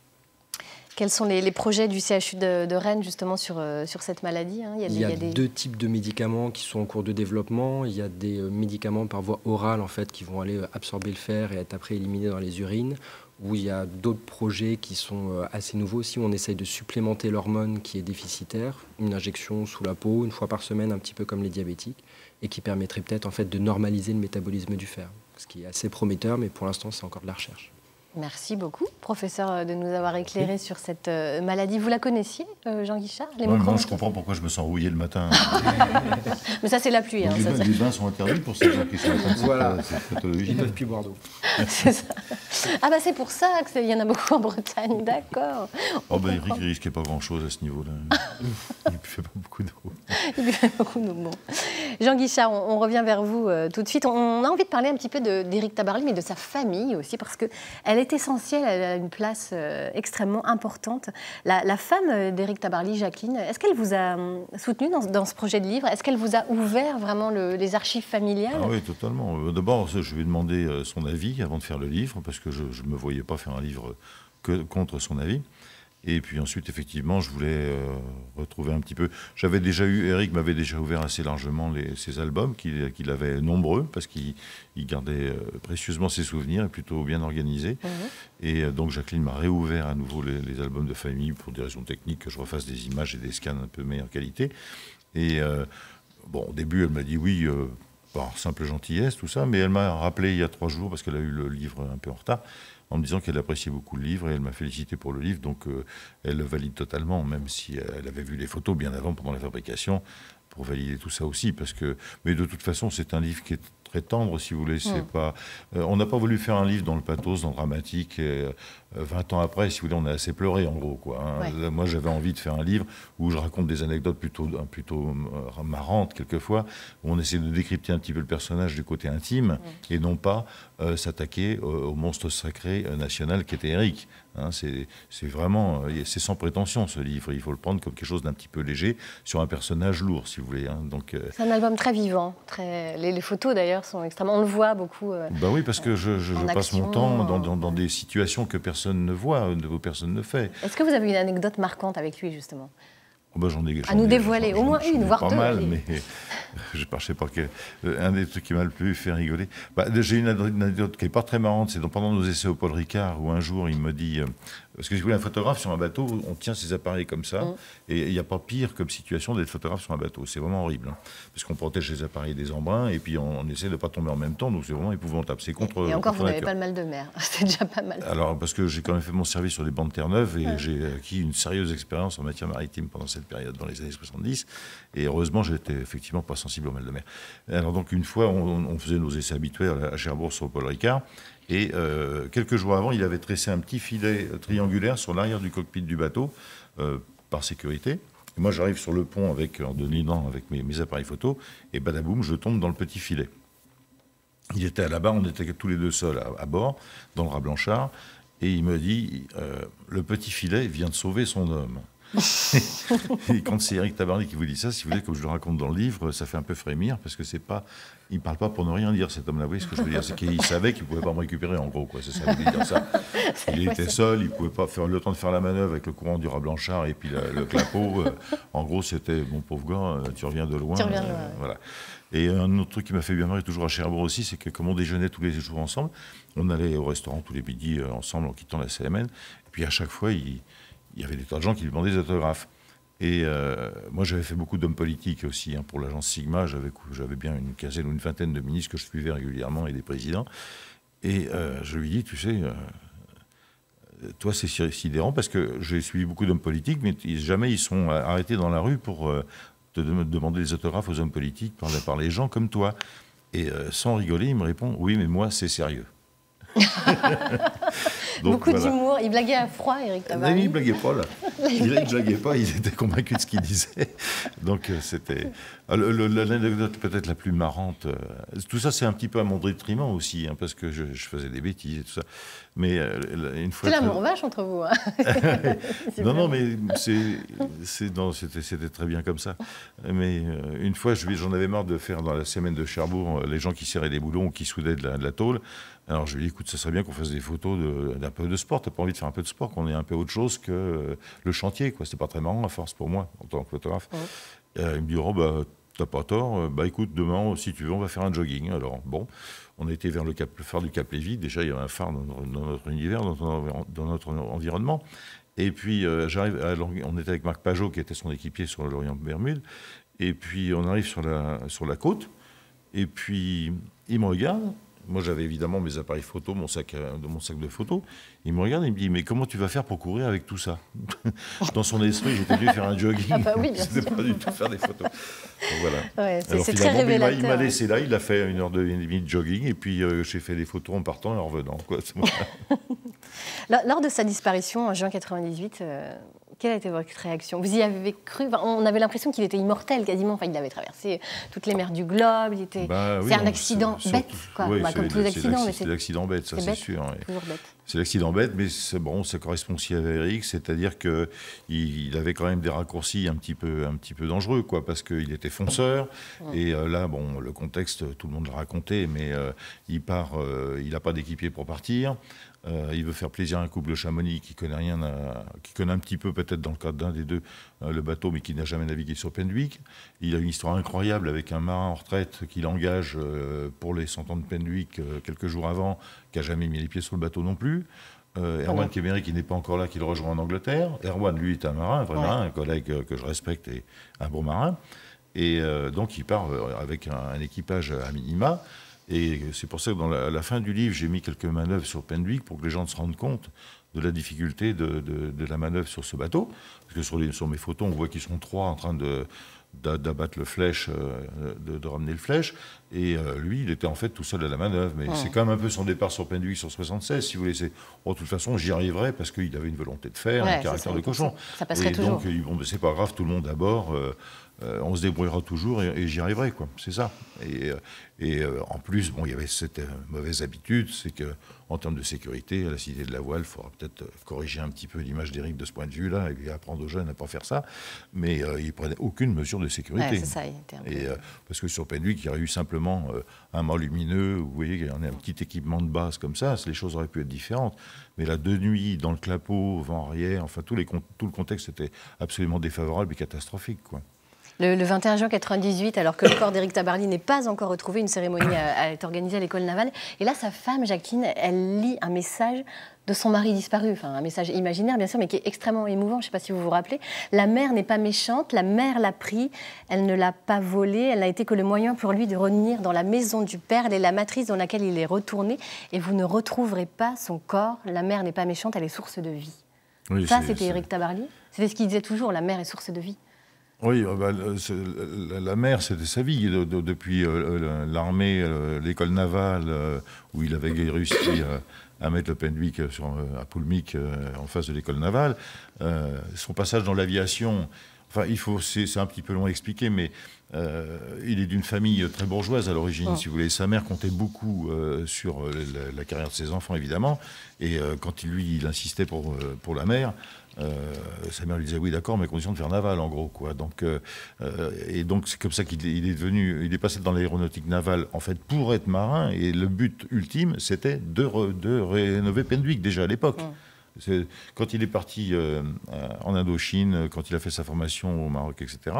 Quels sont les projets du CHU de Rennes justement sur cette maladie, hein? Il y a deux types de médicaments qui sont en cours de développement. Il y a des médicaments par voie orale en fait, qui vont aller absorber le fer et être après éliminés dans les urines. Où il y a d'autres projets qui sont assez nouveaux aussi, où on essaye de supplémenter l'hormone qui est déficitaire, une injection sous la peau, une fois par semaine, un petit peu comme les diabétiques, et qui permettrait peut-être en fait, de normaliser le métabolisme du fer. Ce qui est assez prometteur, mais pour l'instant, c'est encore de la recherche. Merci beaucoup, professeur, de nous avoir éclairé sur cette maladie. Vous la connaissiez, Jean Guichard? Non, je comprends pourquoi je me sens rouillé le matin. Mais ça, c'est la pluie. Hein, les bains sont interdits pour ces gens qui sont atteints de cette pathologie. Ils ne peuvent plus boire d'eau. C'est ça. Ah bah c'est pour ça qu'il y en a beaucoup en Bretagne, d'accord. Oh bah Eric, il risquait pas grand-chose à ce niveau-là. Il ne buvait pas beaucoup d'eau. Il buvait beaucoup d'eau, bon. Jean Guichard, on revient vers vous tout de suite. On a envie de parler un petit peu d'Éric Tabarly, mais de sa famille aussi, parce qu'elle est essentielle, elle a une place extrêmement importante. La femme d'Éric Tabarly, Jacqueline, est-ce qu'elle vous a soutenu dans ce projet de livre? Est-ce qu'elle vous a ouvert vraiment les archives familiales? Ah oui, totalement. D'abord, je vais demander son avis avant de faire le livre, parce que je ne me voyais pas faire un livre que contre son avis. Et puis ensuite, effectivement, je voulais retrouver un petit peu... Eric m'avait déjà ouvert assez largement ses albums, qu'il avait nombreux, parce qu'il gardait précieusement ses souvenirs, et plutôt bien organisés. Et donc Jacqueline m'a réouvert à nouveau les albums de famille, pour des raisons techniques, que je refasse des images et des scans un peu meilleure qualité. Et bon, au début, elle m'a dit oui, par simple gentillesse, tout ça, mais elle m'a rappelé il y a 3 jours, parce qu'elle a eu le livre un peu en retard, en me disant qu'elle appréciait beaucoup le livre, et elle m'a félicité pour le livre, donc elle le valide totalement, même si elle avait vu les photos bien avant, pendant la fabrication, pour valider tout ça aussi, mais de toute façon, c'est un livre qui est très tendre, si vous voulez. C'est pas, on n'a pas voulu faire un livre dans le pathos, dans le dramatique, et 20 ans après, si vous voulez, on a assez pleuré, en gros, quoi, hein. Ouais. Moi, j'avais envie de faire un livre où je raconte des anecdotes plutôt marrantes, quelquefois, où on essaie de décrypter un petit peu le personnage du côté intime, et non pas s'attaquer au monstre sacré national qui était Eric. Hein, c'est vraiment, c'est sans prétention, ce livre. Il faut le prendre comme quelque chose d'un petit peu léger sur un personnage lourd, si vous voulez. Hein. Donc, c'est un album très vivant. Les photos, d'ailleurs, sont extrêmement... On le voit beaucoup. Bah oui, parce que je passe mon temps dans des situations que personne ne voit, que personne ne fait. Est-ce que vous avez une anecdote marquante avec lui, justement? Oh bah j'en ai à nous dévoiler, au moins une, voire 2. Pas mal, mais je ne sais pas un des trucs qui m'a le plus fait rigoler. Bah, j'ai une anecdote qui n'est pas très marrante, c'est pendant nos essais au Paul Ricard, où un jour il me dit, parce que si vous voulez un photographe sur un bateau, on tient ses appareils comme ça, et il n'y a pas pire comme situation d'être photographe sur un bateau, c'est vraiment horrible, hein, parce qu'on protège les appareils des embruns, et puis on essaie de ne pas tomber en même temps, donc c'est vraiment épouvantable. C'est contre. Et encore, vous n'avez pas le mal de mer, c'est déjà pas mal. Alors, parce que j'ai quand même fait mon service sur des bancs de Terre-Neuve, et j'ai acquis une sérieuse expérience en matière maritime pendant cette période, dans les années 70, et heureusement, j'étais effectivement pas sensible au mal de mer. Alors donc, une fois, on faisait nos essais habituels à Cherbourg sur le Paul Ricard, et quelques jours avant, il avait tressé un petit filet triangulaire sur l'arrière du cockpit du bateau, par sécurité. Et moi, j'arrive sur le pont en dominant avec mes appareils photo, et badaboum, je tombe dans le petit filet. Il était à la barre, on était tous les deux seuls à bord, dans le rat Blanchard, et il me dit, le petit filet vient de sauver son homme. Et quand c'est Éric Tabarly qui vous dit ça, si vous voulez, comme je le raconte dans le livre, ça fait un peu frémir, parce que c'est pas, il parle pas pour ne rien dire, cet homme-là. Vous voyez ce que je veux dire, c'est qu'il savait qu'il pouvait pas me récupérer, en gros, quoi. C'est ça, vous voulez dire ça. Il était seul, il pouvait pas faire le temps de faire la manœuvre avec le courant du rat Blanchard et puis le clapot. En gros, c'était, mon pauvre gars, tu reviens de loin. Voilà. Et un autre truc qui m'a fait bien marrer, toujours à Cherbourg aussi, c'est que comme on déjeunait tous les jours ensemble, on allait au restaurant tous les midis ensemble en quittant la CMN, et puis à chaque fois, il y avait des tas de gens qui lui demandaient des autographes. Et moi, j'avais fait beaucoup d'hommes politiques aussi. Hein, pour l'agence Sigma, j'avais bien une quinzaine ou une vingtaine de ministres que je suivais régulièrement et des présidents. Et je lui dis, tu sais, toi, c'est sidérant parce que j'ai suivi beaucoup d'hommes politiques, mais jamais ils sont arrêtés dans la rue pour te demander des autographes aux hommes politiques par les gens comme toi. Et sans rigoler, il me répond, oui, mais moi, c'est sérieux. Donc, beaucoup d'humour. Il blaguait à froid, Éric Tabarly. Non, il ne blaguait pas, là. Il ne blaguait pas, il était convaincu de ce qu'il disait. Donc, c'était... L'anecdote peut-être la plus marrante... tout ça, c'est un petit peu à mon détriment aussi, hein, parce que je faisais des bêtises et tout ça. Mais une fois. C'est l'amour vache entre vous. Hein. Non, mais c'était très bien comme ça. Mais une fois, j'en avais marre de faire dans la semaine de Cherbourg les gens qui serraient des boulons ou qui soudaient de la tôle. Alors je lui ai dit, écoute, ça serait bien qu'on fasse des photos d'un peu de sport. T'as pas envie de faire un peu de sport, qu'on ait un peu autre chose que le chantier, quoi. C'était pas très marrant à force pour moi en tant que photographe. Il me dit, oh bah t'as pas tort. Bah écoute, demain, si tu veux, on va faire un jogging. Alors bon. On a été vers le phare du Cap Lévy. Déjà, il y avait un phare dans notre univers, dans notre environnement. Et puis, on était avec Marc Pajot, qui était son équipier sur l'Orient-Bermude. Et puis, on arrive sur la côte. Et puis, il me regarde. Moi, j'avais évidemment mes appareils photo, mon sac de photos. Il me regarde et il me dit, mais comment tu vas faire pour courir avec tout ça? Dans son esprit, j'étais venu faire un jogging. Ah bah oui, bien C'était sûr. pas du tout faire des photos. Donc, voilà. Ouais, Alors, c'est très finalement, révélateur. il m'a laissé là, il a fait 1h30 de jogging, et puis j'ai fait des photos en partant et en revenant, quoi. Lors de sa disparition en juin 98, quelle a été votre réaction? Vous y avez cru? Enfin, on avait l'impression qu'il était immortel quasiment. Enfin, il avait traversé toutes les mers du globe. C'est un accident bête, quoi. Oui, comme tous les accidents. C'est l'accident bête, ça c'est sûr. Toujours bête. C'est l'accident bête, mais ça correspond aussi à Eric, c'est-à-dire qu'il avait quand même des raccourcis un petit peu dangereux, quoi, parce qu'il était fonceur. Et là, bon, le contexte, tout le monde l'a raconté, mais il n'a pas d'équipier pour partir. Il veut faire plaisir à un couple de Chamonix qui connaît un petit peu peut-être dans le cadre d'un des deux le bateau, mais qui n'a jamais navigué sur Penduic. Il a une histoire incroyable avec un marin en retraite qu'il engage pour les 100 ans de Penduic quelques jours avant, qui n'a jamais mis les pieds sur le bateau non plus. Erwan Kéméry, qui n'est pas encore là, qui le rejoint en Angleterre. Erwan, lui, est un marin, un vrai marin, un collègue que je respecte et un bon marin. Et donc il part avec un équipage à minima. Et c'est pour ça que à la fin du livre, j'ai mis quelques manœuvres sur Penduic pour que les gens se rendent compte de la difficulté de la manœuvre sur ce bateau. Parce que sur mes photos, on voit qu'ils sont trois en train d'abattre le flèche, de ramener le flèche. Et lui, il était en fait tout seul à la manœuvre. Mais c'est quand même un peu son départ sur Penduic sur 76, si vous voulez. De toute façon, j'y arriverai parce qu'il avait une volonté de faire, un caractère de cochon. Ça passerait toujours. Donc, bon, c'est pas grave, tout le monde à bord. On se débrouillera toujours et j'y arriverai, quoi. C'est ça. Et en plus, bon, il y avait cette mauvaise habitude, c'est que en termes de sécurité, à la Cité de la Voile, il faudra peut-être corriger un petit peu l'image d'Éric de ce point de vue-là et lui apprendre aux jeunes à ne pas faire ça. Mais il ne prenait aucune mesure de sécurité. Ouais, c'est ça, parce que sur Penduic, il y aurait eu simplement un mât lumineux, vous voyez, il y en a un petit équipement de base comme ça, les choses auraient pu être différentes. Mais là, de nuit, dans le clapot, vent arrière, enfin, tout le contexte était absolument défavorable et catastrophique, quoi. Le 21 juin 1998, alors que le corps d'Éric Tabarly n'est pas encore retrouvé, une cérémonie a été organisée à l'école navale. Et là, sa femme, Jacqueline, elle lit un message de son mari disparu. Enfin, un message imaginaire, bien sûr, mais qui est extrêmement émouvant. Je ne sais pas si vous vous rappelez. La mère n'est pas méchante, la mère l'a pris, elle ne l'a pas volé, elle n'a été que le moyen pour lui de revenir dans la maison du père. Elle est la matrice dans laquelle il est retourné. Et vous ne retrouverez pas son corps. La mère n'est pas méchante, elle est source de vie. Oui, ça, c'était Éric Tabarly. C'était ce qu'il disait toujours, la mère est source de vie. Oui, la mer, c'était sa vie. Depuis l'armée, l'école navale, où il avait réussi à mettre le Penduic à Poulmic en face de l'école navale. Son passage dans l'aviation, enfin, c'est un petit peu long à expliquer, mais il est d'une famille très bourgeoise à l'origine, si vous voulez. Sa mère comptait beaucoup sur la carrière de ses enfants, évidemment. Et quand il insistait pour la mer, sa mère lui disait oui d'accord mais à condition de faire naval en gros, quoi. Donc c'est comme ça qu'il est passé dans l'aéronautique navale en fait pour être marin, et le but ultime c'était de rénover Penduic déjà à l'époque. Quand il est parti en Indochine, quand il a fait sa formation au Maroc, etc.,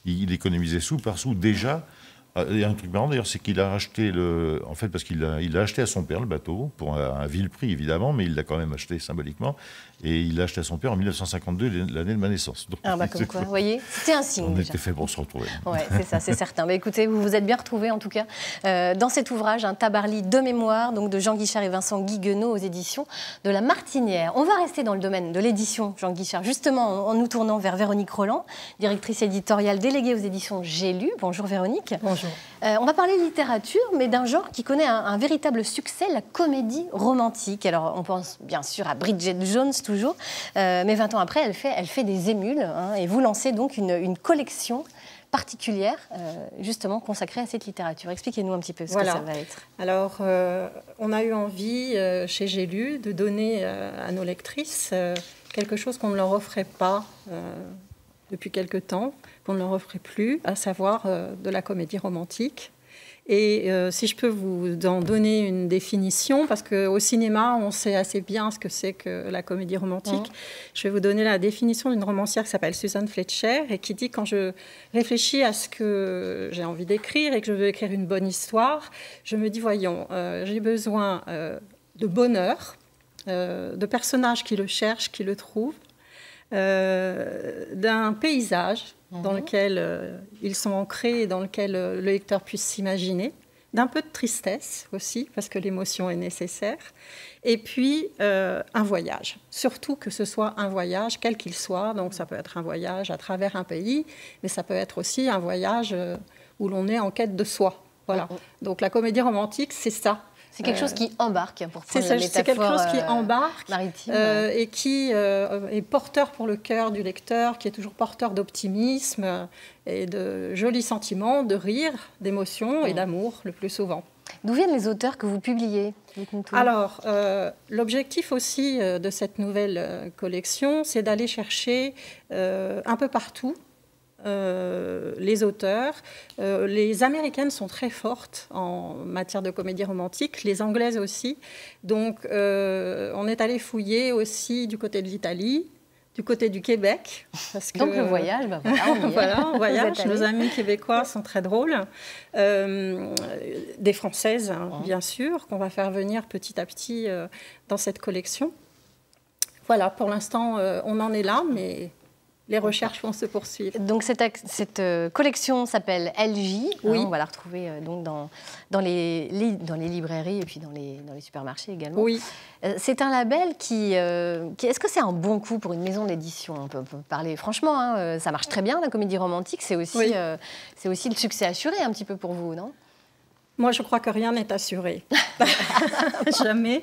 il économisait sou par sou déjà. Il y a un truc marrant d'ailleurs, c'est qu'il a acheté en fait, parce qu'il l'a acheté à son père le bateau, pour un vil prix évidemment, mais il l'a quand même acheté symboliquement, et il l'a acheté à son père en 1952, l'année de ma naissance. Donc, comme quoi, vous voyez, c'était un signe. On déjà. était fait pour se retrouver. Oui, c'est ça, c'est certain. Mais écoutez, vous vous êtes bien retrouvés en tout cas dans cet ouvrage, un Tabarly de mémoire, donc de Jean Guichard et Vincent Guiguenot aux éditions de La Martinière. On va rester dans le domaine de l'édition, Jean Guichard, justement en nous tournant vers Véronique Roland, directrice éditoriale déléguée aux éditions J'ai lu. Bonjour Véronique. Bonjour. On va parler littérature, mais d'un genre qui connaît un véritable succès, la comédie romantique. Alors, on pense bien sûr à Bridget Jones, toujours, mais 20 ans après, elle fait des émules, hein, et vous lancez donc une collection particulière, justement consacrée à cette littérature. Expliquez-nous un petit peu ce que ça va être. Alors, on a eu envie, chez J'ai lu, de donner à nos lectrices quelque chose qu'on ne leur offrait pas depuis quelque temps, qu'on ne leur offrait plus, à savoir de la comédie romantique. Et si je peux vous en donner une définition, parce qu'au cinéma, on sait assez bien ce que c'est que la comédie romantique, je vais vous donner la définition d'une romancière qui s'appelle Susan Fletcher et qui dit: quand je réfléchis à ce que j'ai envie d'écrire et que je veux écrire une bonne histoire, je me dis, voyons, j'ai besoin de bonheur, de personnages qui le cherchent, qui le trouvent, d'un paysage dans lequel ils sont ancrés et dans lequel le lecteur puisse s'imaginer, d'un peu de tristesse aussi, parce que l'émotion est nécessaire, et puis un voyage. Surtout que ce soit un voyage, quel qu'il soit, donc ça peut être un voyage à travers un pays, mais ça peut être aussi un voyage où l'on est en quête de soi. Voilà. Donc la comédie romantique, c'est ça. C'est quelque chose qui embarque, pour prendre la métaphore c'est quelque chose qui embarque maritime, et qui est porteur pour le cœur du lecteur, qui est toujours porteur d'optimisme et de jolis sentiments, de rire, d'émotion et d'amour le plus souvent. D'où viennent les auteurs que vous publiez? Alors, l'objectif aussi de cette nouvelle collection, c'est d'aller chercher un peu partout les auteurs. Les Américaines sont très fortes en matière de comédie romantique, les Anglaises aussi. Donc, on est allé fouiller aussi du côté de l'Italie, du côté du Québec. Parce que, donc le voyage, bah voilà, on y est. Voilà, on voyage. Nos amis québécois sont très drôles. Des Françaises, bien sûr, qu'on va faire venir petit à petit dans cette collection. Voilà, pour l'instant, on en est là, mais les recherches vont se poursuivre. Donc cette collection s'appelle LJ. Oui. On va la retrouver donc dans les librairies et puis dans les supermarchés également. Oui. C'est un label qui est-ce que c'est un bon coup pour une maison d'édition? On peut parler franchement, hein, ça marche très bien la comédie romantique. C'est aussi, le succès assuré un petit peu pour vous, non? Moi, je crois que rien n'est assuré. Jamais.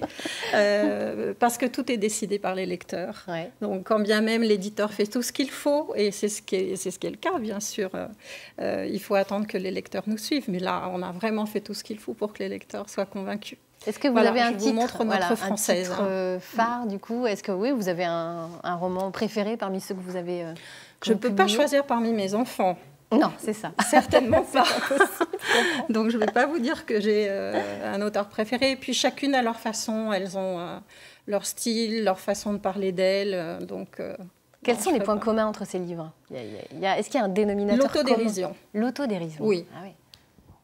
Parce que tout est décidé par les lecteurs. Ouais. Donc, quand bien même l'éditeur fait tout ce qu'il faut, et c'est ce qui est le cas, bien sûr, il faut attendre que les lecteurs nous suivent. Mais là, on a vraiment fait tout ce qu'il faut pour que les lecteurs soient convaincus. Est-ce que vous avez un titre, un titre phare, du coup? Est-ce que oui, vous avez un roman préféré parmi ceux que vous avez Je ne peux pas choisir parmi mes enfants. Non, c'est ça. Certainement pas. Donc, je ne vais pas vous dire que j'ai un auteur préféré. Et puis, chacune à leur façon. Elles ont leur style, leur façon de parler d'elles. Quels sont les points communs entre ces livres? Est-ce qu'il y a un dénominateur commun? L'autodérision. L'autodérision. Oui. Ah, oui.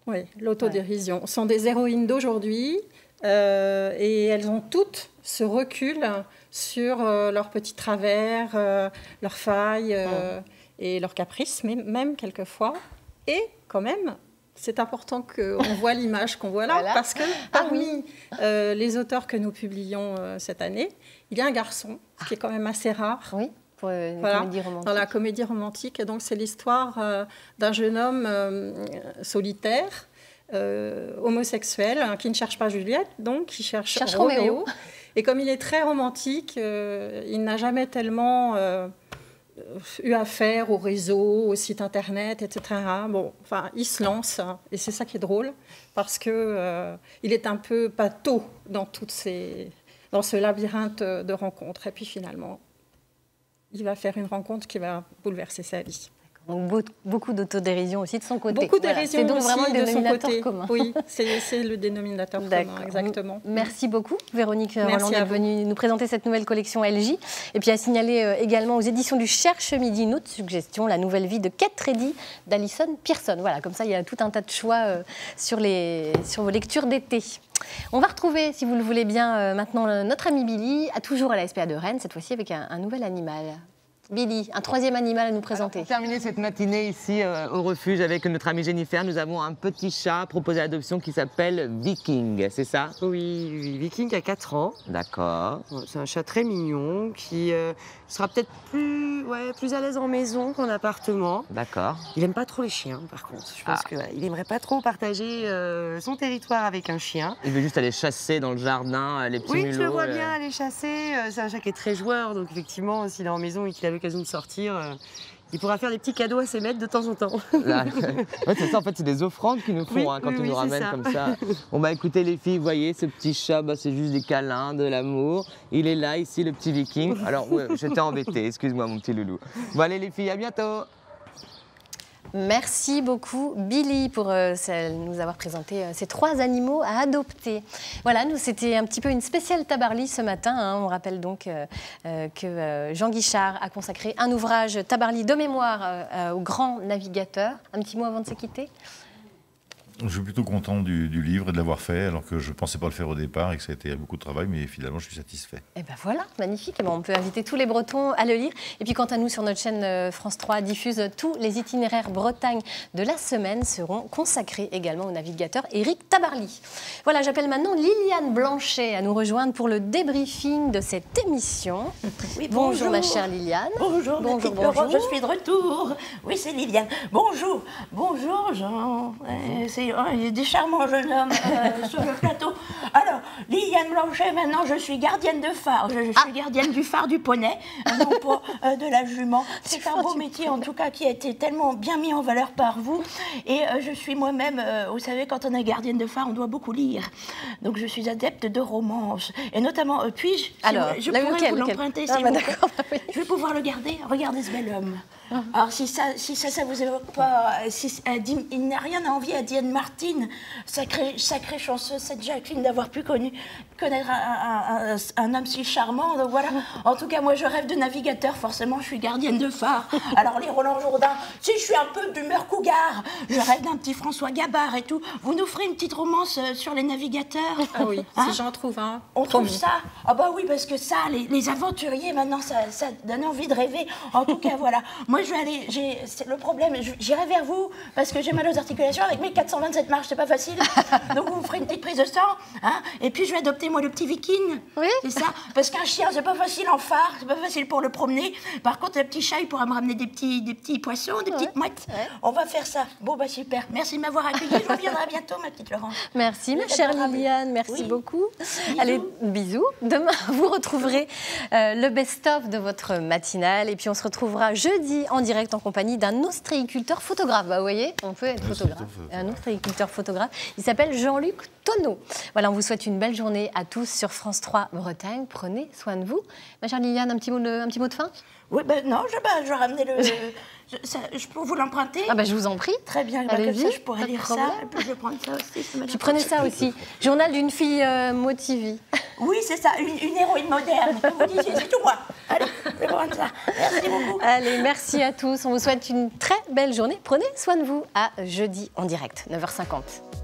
Oui, l'autodérision. Ce sont des héroïnes d'aujourd'hui et elles ont toutes ce recul sur leurs petits travers, leurs failles et leurs caprices, même quelquefois. Et quand même, c'est important qu'on voit l'image qu'on voit là, parce que parmi les auteurs que nous publions cette année, il y a un garçon, ce qui est quand même assez rare. Oui. Pour une comédie romantique. Dans la comédie romantique. Et donc, c'est l'histoire d'un jeune homme solitaire, homosexuel, qui ne cherche pas Juliette, donc qui cherche Roméo. Et comme il est très romantique, il n'a jamais tellement eu affaire au réseau, au site internet, etc. Bon, enfin, il se lance, et c'est ça qui est drôle, parce que il est un peu pâteau dans ce labyrinthe de rencontres. Et puis finalement, il va faire une rencontre qui va bouleverser sa vie. Donc beaucoup d'autodérision aussi de son côté. Beaucoup de dérision c'est donc aussi vraiment le de son dénominateur côté. commun. Oui, c'est le dénominateur commun, exactement. Merci beaucoup, Véronique Roland, d'être venue nous présenter cette nouvelle collection LJ. Et puis à signaler également aux éditions du Cherche Midi une autre suggestion, La Nouvelle Vie de Kate Reddy d'Alison Pearson. Voilà, comme ça il y a tout un tas de choix sur vos lectures d'été. On va retrouver, si vous le voulez bien, maintenant notre ami Billy, toujours à la SPA de Rennes, cette fois-ci avec un nouvel animal. Billy, un troisième animal à nous présenter. Alors, pour terminer cette matinée ici au refuge avec notre amie Jennifer, nous avons un petit chat proposé à l'adoption qui s'appelle Viking, c'est ça? Oui, Viking a 4 ans. D'accord. C'est un chat très mignon qui sera peut-être plus à l'aise en maison qu'en appartement. D'accord. Il n'aime pas trop les chiens, par contre. Je pense qu'il n'aimerait pas trop partager son territoire avec un chien. Il veut juste aller chasser dans le jardin les petits mulots. Oui, je le vois bien aller chasser. C'est un chat qui est très joueur, donc effectivement, s'il est en maison et qu'il a l'occasion de sortir, Il pourra faire des petits cadeaux à ses maîtres de temps en temps. Ouais, c'est ça, en fait, c'est des offrandes qu'ils nous font quand ils nous ramènent comme ça. On va écouter les filles, vous voyez, ce petit chat, c'est juste des câlins, de l'amour. Il est là, ici, le petit viking. Alors, ouais, j'étais embêtée, excuse-moi, mon petit loulou. Bon, allez, les filles, à bientôt. Merci beaucoup Billy pour nous avoir présenté ces 3 animaux à adopter. Voilà, nous c'était un petit peu une spéciale Tabarly ce matin. Hein. On rappelle donc que Jean Guichard a consacré un ouvrage Tabarly de mémoire au grand navigateur. Un petit mot avant de se quitter? Je suis plutôt content du livre et de l'avoir fait, alors que je ne pensais pas le faire au départ et que ça a été beaucoup de travail, mais finalement je suis satisfait. Et ben voilà, magnifique. On peut inviter tous les Bretons à le lire. Et puis quant à nous, sur notre chaîne France 3 diffuse tous les itinéraires Bretagne de la semaine seront consacrés également au navigateur Éric Tabarly. Voilà, j'appelle maintenant Liliane Blanchet à nous rejoindre pour le débriefing de cette émission. Oui, bonjour ma chère Liliane. Bonjour, bonjour. Je suis de retour. Oui, c'est Liliane. Bonjour, bonjour Jean. Il y a des charmants jeunes hommes sur le plateau. Alors, Liliane Blanchet, maintenant je suis gardienne de phare. Je suis gardienne du phare du poney, non pas de la jument. C'est un beau métier en tout cas qui a été tellement bien mis en valeur par vous. Et je suis moi-même, vous savez, quand on est gardienne de phare, on doit beaucoup lire. Donc je suis adepte de romance. Et notamment, puis-je, je pourrais vous l'emprunter, s'il vous plaît. Je vais pouvoir le garder. Regardez ce bel homme. Alors si ça vous évoque pas, il n'a rien à envier à Diane Martin, sacrée chanceuse cette Jacqueline d'avoir pu connaître un homme si charmant. Donc voilà. En tout cas, moi je rêve de navigateur. Forcément, je suis gardienne de phare. Alors les Roland Jourdain, si je suis un peu d'humeur cougar, je rêve d'un petit François Gabard et tout. Vous nous ferez une petite romance sur les navigateurs? Ah oui, si j'en trouve un. On trouve ça? Ah bah oui, parce que ça, les aventuriers maintenant, ça donne envie de rêver. En tout cas, voilà. Moi, je vais aller. C'est le problème. J'irai vers vous parce que j'ai mal aux articulations avec mes 427 marches. C'est pas facile. Donc vous ferez une petite prise de sang, hein. Et puis je vais adopter moi le petit viking. Oui. C'est ça. Parce qu'un chien, c'est pas facile en phare. C'est pas facile pour le promener. Par contre, le petit chat, il pourra me ramener des petits poissons, des petites mouettes. Ouais. On va faire ça. Bon bah super. Merci de m'avoir accueilli. Je reviendrai bientôt, ma petite Laurence. Merci, ma chère Liliane. Merci beaucoup. Bisous. Allez, bisous. Demain, vous retrouverez le best-of de votre matinale. Et puis on se retrouvera jeudi en direct en compagnie d'un ostréiculteur photographe. Bah, vous voyez, on peut être photographe. Un ostréiculteur photographe. Il s'appelle Jean-Luc Tonneau. Voilà, on vous souhaite une belle journée à tous sur France 3 Bretagne. Prenez soin de vous. Ma chère Liliane, un petit mot de fin? Oui, ben non, je ramenais le... je peux vous l'emprunter? Ah ben je vous en prie. Très bien, comme ça je pourrais lire ça. Et puis je vais prendre ça aussi. Tu prenais ça aussi. Journal d'une fille motivée. Oui, c'est ça, une héroïne moderne. Comme vous disiez, c'est tout moi. Allez, je vais prendre ça. Merci beaucoup. Allez, merci à tous. On vous souhaite une très belle journée. Prenez soin de vous. À jeudi en direct, 9h50.